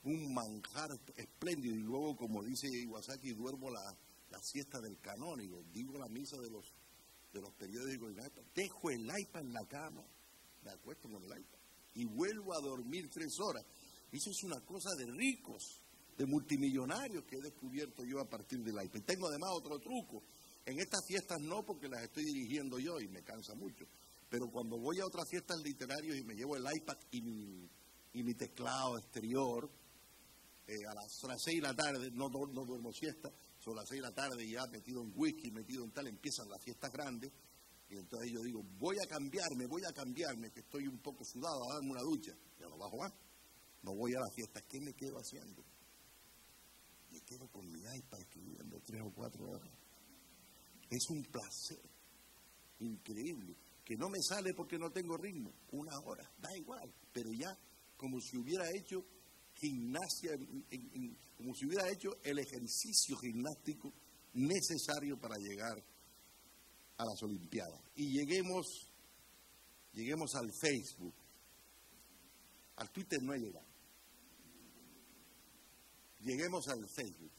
Un manjar espléndido. Y luego, como dice Iwasaki, duermo la siesta del canónigo, digo la misa de los periódicos en el iPad. Dejo el iPad en la cama, me acuesto con el iPad y vuelvo a dormir 3 horas. Eso es una cosa de ricos, de multimillonarios que he descubierto yo a partir del iPad. Tengo además otro truco. En estas fiestas no, porque las estoy dirigiendo yo y me cansa mucho. Pero cuando voy a otras fiestas literarias y me llevo el iPad y mi teclado exterior, a las 6 de la tarde, no duermo siesta, son las 6 de la tarde ya metido en whisky, metido en tal, empiezan las fiestas grandes. Y entonces yo digo, voy a cambiarme, que estoy un poco sudado, a darme una ducha. Ya no bajo más, no voy a la fiesta. ¿Qué me quedo haciendo? Me quedo con mi iPad escribiendo 3 o 4 horas. Es un placer increíble, que no me sale porque no tengo ritmo. 1 hora, da igual, pero ya como si hubiera hecho gimnasia, como si hubiera hecho el ejercicio gimnástico necesario para llegar a las Olimpiadas. Y lleguemos al Facebook. Al Twitter no he llegado. Lleguemos al Facebook.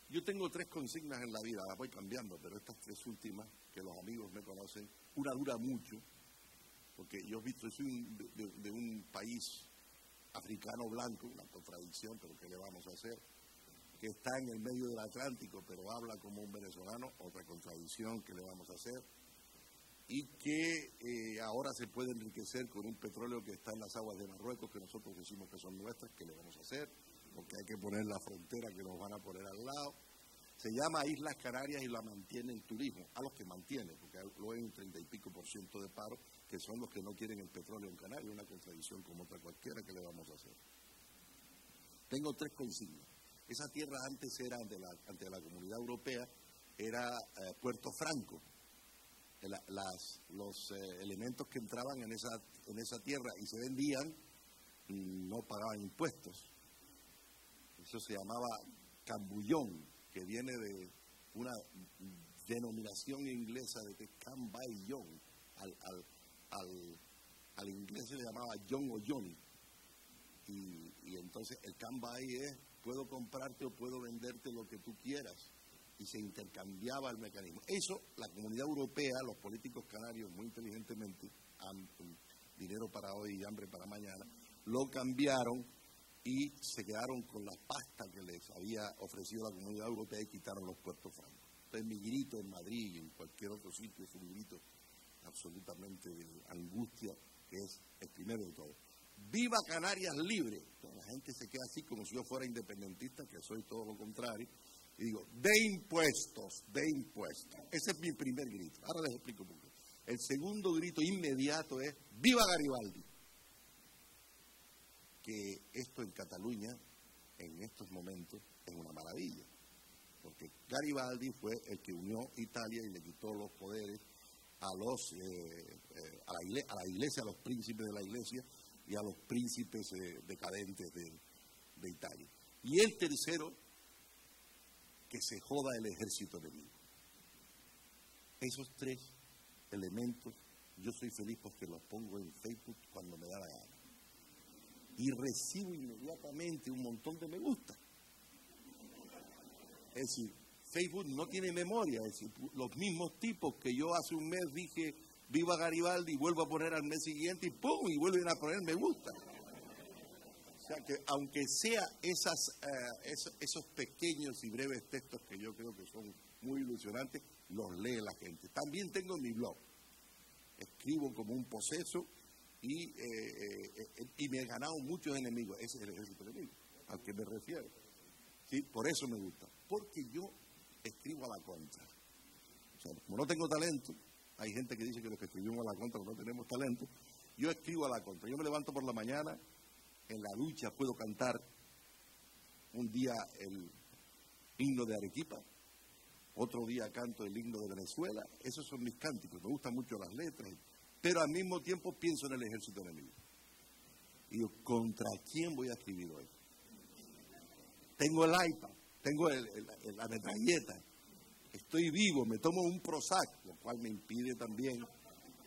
Yo tengo 3 consignas en la vida, las voy cambiando, pero estas 3 últimas, que los amigos me conocen, una dura mucho, porque yo he visto, soy de un país africano blanco, una contradicción, pero ¿qué le vamos a hacer? Que está en el medio del Atlántico, pero habla como un venezolano, otra contradicción, que le vamos a hacer, y que ahora se puede enriquecer con un petróleo que está en las aguas de Marruecos, que nosotros decimos que son nuestras, ¿qué le vamos a hacer? Porque hay que poner la frontera que nos van a poner al lado. Se llama Islas Canarias y la mantiene el turismo, a los que mantiene, porque luego hay un 30 y pico % de paro, que son los que no quieren el petróleo en Canarias, una contradicción como otra cualquiera, que le vamos a hacer. Tengo 3 consignas. Esa tierra antes era, ante la Comunidad Europea, era Puerto Franco. Los elementos que entraban en esa tierra y se vendían no pagaban impuestos. Eso se llamaba cambullón, que viene de una denominación inglesa de que cambayón. Al inglés se le llamaba John o Johnny. Y entonces el cambay es, puedo comprarte o puedo venderte lo que tú quieras. Y se intercambiaba el mecanismo. Eso, la Comunidad Europea, los políticos canarios muy inteligentemente, dinero para hoy y hambre para mañana, lo cambiaron y se quedaron con la pasta que les había ofrecido la Comunidad Europea y quitaron los puertos francos. Entonces mi grito en Madrid y en cualquier otro sitio es un grito absolutamente de angustia, que es el primero de todo. ¡Viva Canarias libre! Entonces, la gente se queda así como si yo fuera independentista, que soy todo lo contrario, y digo, de impuestos, de impuestos. Ese es mi primer grito. Ahora les explico por qué. El segundo grito inmediato es, ¡viva Garibaldi! Que esto en Cataluña, en estos momentos, es una maravilla. Porque Garibaldi fue el que unió Italia y le quitó los poderes a la iglesia, a los príncipes de la iglesia y a los príncipes decadentes de Italia. Y el tercero, que se joda el ejército enemigo. Esos 3 elementos, yo soy feliz porque los pongo en Facebook cuando me da la gana. Y recibo inmediatamente un montón de me gusta. Es decir, Facebook no tiene memoria, es decir, los mismos tipos que yo hace un mes dije viva Garibaldi y vuelvo a poner al mes siguiente y ¡pum! Y vuelven a poner me gusta. O sea que aunque sea esos pequeños y breves textos que yo creo que son muy ilusionantes, los lee la gente. También tengo mi blog. Escribo como un poseso y me he ganado muchos enemigos. Ese es el ejército enemigo al que me refiero. ¿Sí? Por eso me gusta. Porque yo escribo a la contra. O sea, como no tengo talento, hay gente que dice que los que escribimos a la contra no tenemos talento. Yo escribo a la contra. Yo me levanto por la mañana, en la ducha puedo cantar un día el himno de Arequipa, otro día canto el himno de Venezuela. Esos son mis cánticos, me gustan mucho las letras, pero al mismo tiempo pienso en el ejército enemigo. Y digo, ¿contra quién voy a escribir hoy? Tengo el iPad, tengo la metralleta, estoy vivo, me tomo un Prozac, lo cual me impide también,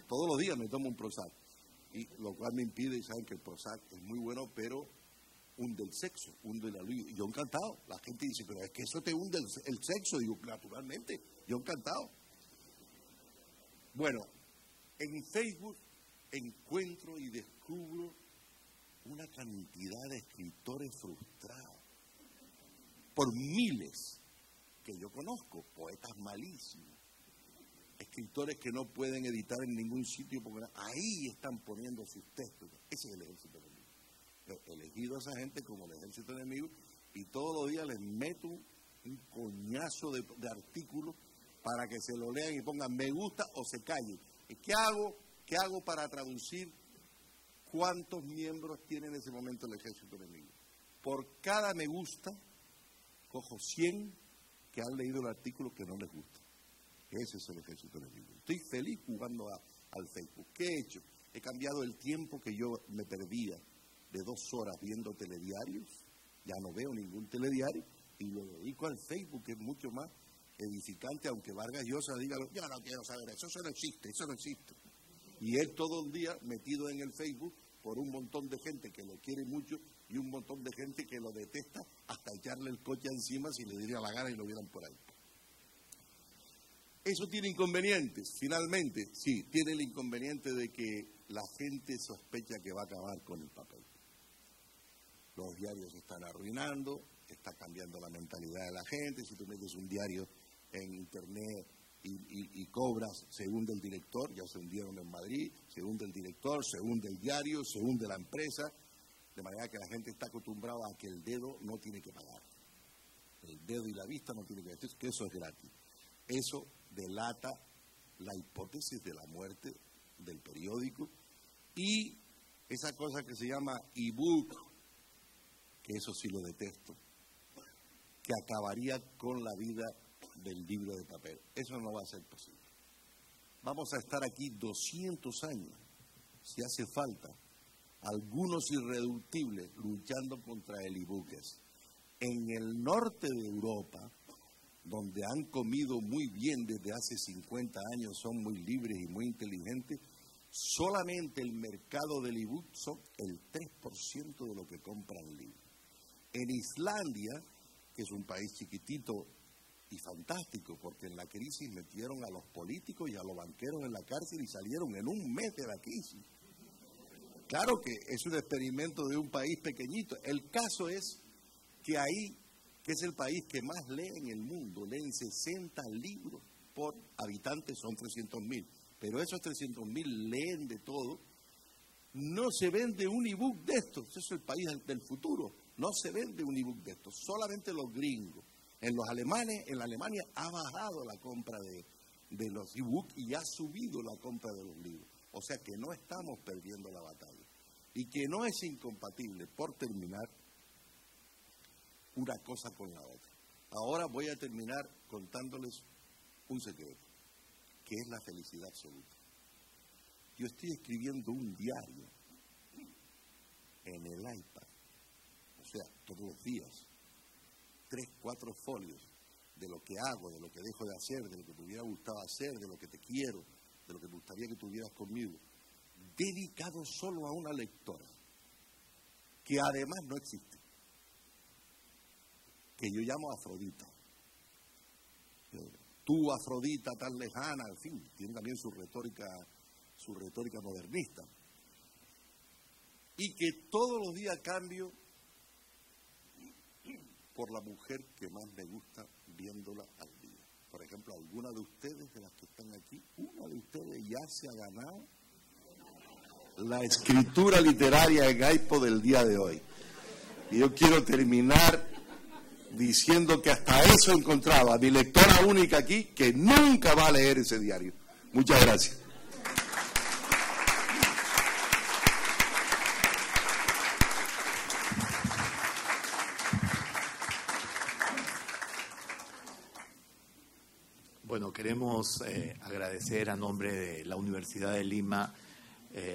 todos los días me tomo un Prozac, y lo cual me impide, saben que el Prozac es muy bueno, pero hunde el sexo, hunde la luz. Y yo encantado, la gente dice, pero es que eso te hunde el sexo. Digo, naturalmente, yo encantado. Bueno, en Facebook encuentro y descubro una cantidad de escritores frustrados, por miles que yo conozco, poetas malísimos, escritores que no pueden editar en ningún sitio porque ahí están poniendo sus textos. Ese es el ejército enemigo. He elegido a esa gente como el ejército enemigo y todos los días les meto un coñazo de artículos para que se lo lean y pongan me gusta o se callen. ¿Y qué hago? ¿Qué hago para traducir cuántos miembros tiene en ese momento el ejército enemigo? Por cada me gusta, cojo 100 que han leído el artículo que no les gusta. Ese es el ejército enemigo. Estoy feliz jugando al Facebook. ¿Qué he hecho? He cambiado el tiempo que yo me perdía de 2 horas viendo telediarios, ya no veo ningún telediario, y lo dedico al Facebook, que es mucho más edificante, aunque Vargas Llosa diga, yo no quiero saber eso no existe, eso no existe. Y él todo el día metido en el Facebook por un montón de gente que lo quiere mucho y un montón de gente que lo detesta hasta echarle el coche encima si le diera la gana y lo vieran por ahí. Eso tiene inconvenientes, finalmente, sí, tiene el inconveniente de que la gente sospecha que va a acabar con el papel. Los diarios se están arruinando, está cambiando la mentalidad de la gente. Si tú metes un diario en internet y cobras, se hunde el director, ya se hundieron en Madrid, se hunde el director, se hunde el diario, se hunde la empresa, de manera que la gente está acostumbrada a que el dedo no tiene que pagar. El dedo y la vista no tienen que pagar, que eso es gratis. Eso delata la hipótesis de la muerte del periódico y esa cosa que se llama ebook, que eso sí lo detesto, que acabaría con la vida del libro de papel. Eso no va a ser posible. Vamos a estar aquí 200 años, si hace falta, algunos irreductibles luchando contra el ebook. En el norte de Europa, donde han comido muy bien desde hace 50 años, son muy libres y muy inteligentes, solamente el mercado del ebook son el 3% de lo que compran libros. En Islandia, que es un país chiquitito y fantástico, porque en la crisis metieron a los políticos y a los banqueros en la cárcel y salieron en un mes de la crisis. Claro que es un experimento de un país pequeñito. El caso es que ahí, que es el país que más lee en el mundo, leen 60 libros por habitante, son 300.000. Pero esos 300.000 leen de todo. No se vende un ebook de estos, eso es el país del futuro. No se vende un ebook de estos, solamente los gringos. En los alemanes, en la Alemania ha bajado la compra de los ebooks y ha subido la compra de los libros. O sea que no estamos perdiendo la batalla. Y que no es incompatible, por terminar, una cosa con la otra. Ahora voy a terminar contándoles un secreto, que es la felicidad absoluta. Yo estoy escribiendo un diario en el iPad, o sea, todos los días, 3, 4 folios de lo que hago, de lo que dejo de hacer, de lo que te hubiera gustado hacer, de lo que te quiero, de lo que me gustaría que tuvieras conmigo, dedicado solo a una lectora, que además no existe, que yo llamo Afrodita. Tú, Afrodita, tan lejana, en fin, tiene también su retórica modernista. Y que todos los días cambio por la mujer que más me gusta viéndola al día. Por ejemplo, alguna de ustedes, de las que están aquí, una de ustedes ya se ha ganado la escritura literaria en iPod del día de hoy. Y yo quiero terminar diciendo que hasta eso encontraba mi lectora única aquí, que nunca va a leer ese diario. Muchas gracias. Bueno, queremos agradecer a nombre de la Universidad de Lima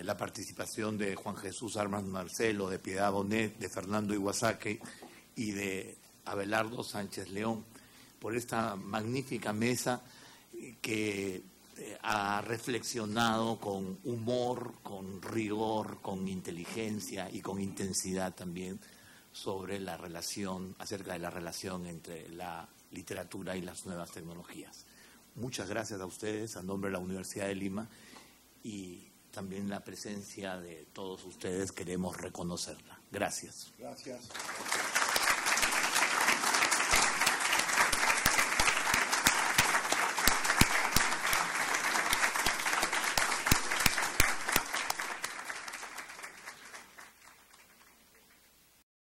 la participación de Juan Jesús Armas Marcelo, de Piedad Bonet, de Fernando Iwasaki y de Abelardo Sánchez León por esta magnífica mesa que ha reflexionado con humor, con rigor, con inteligencia y con intensidad también sobre la relación, acerca de la relación entre la literatura y las nuevas tecnologías. Muchas gracias a ustedes, a nombre de la Universidad de Lima, y también la presencia de todos ustedes queremos reconocerla. Gracias. Gracias.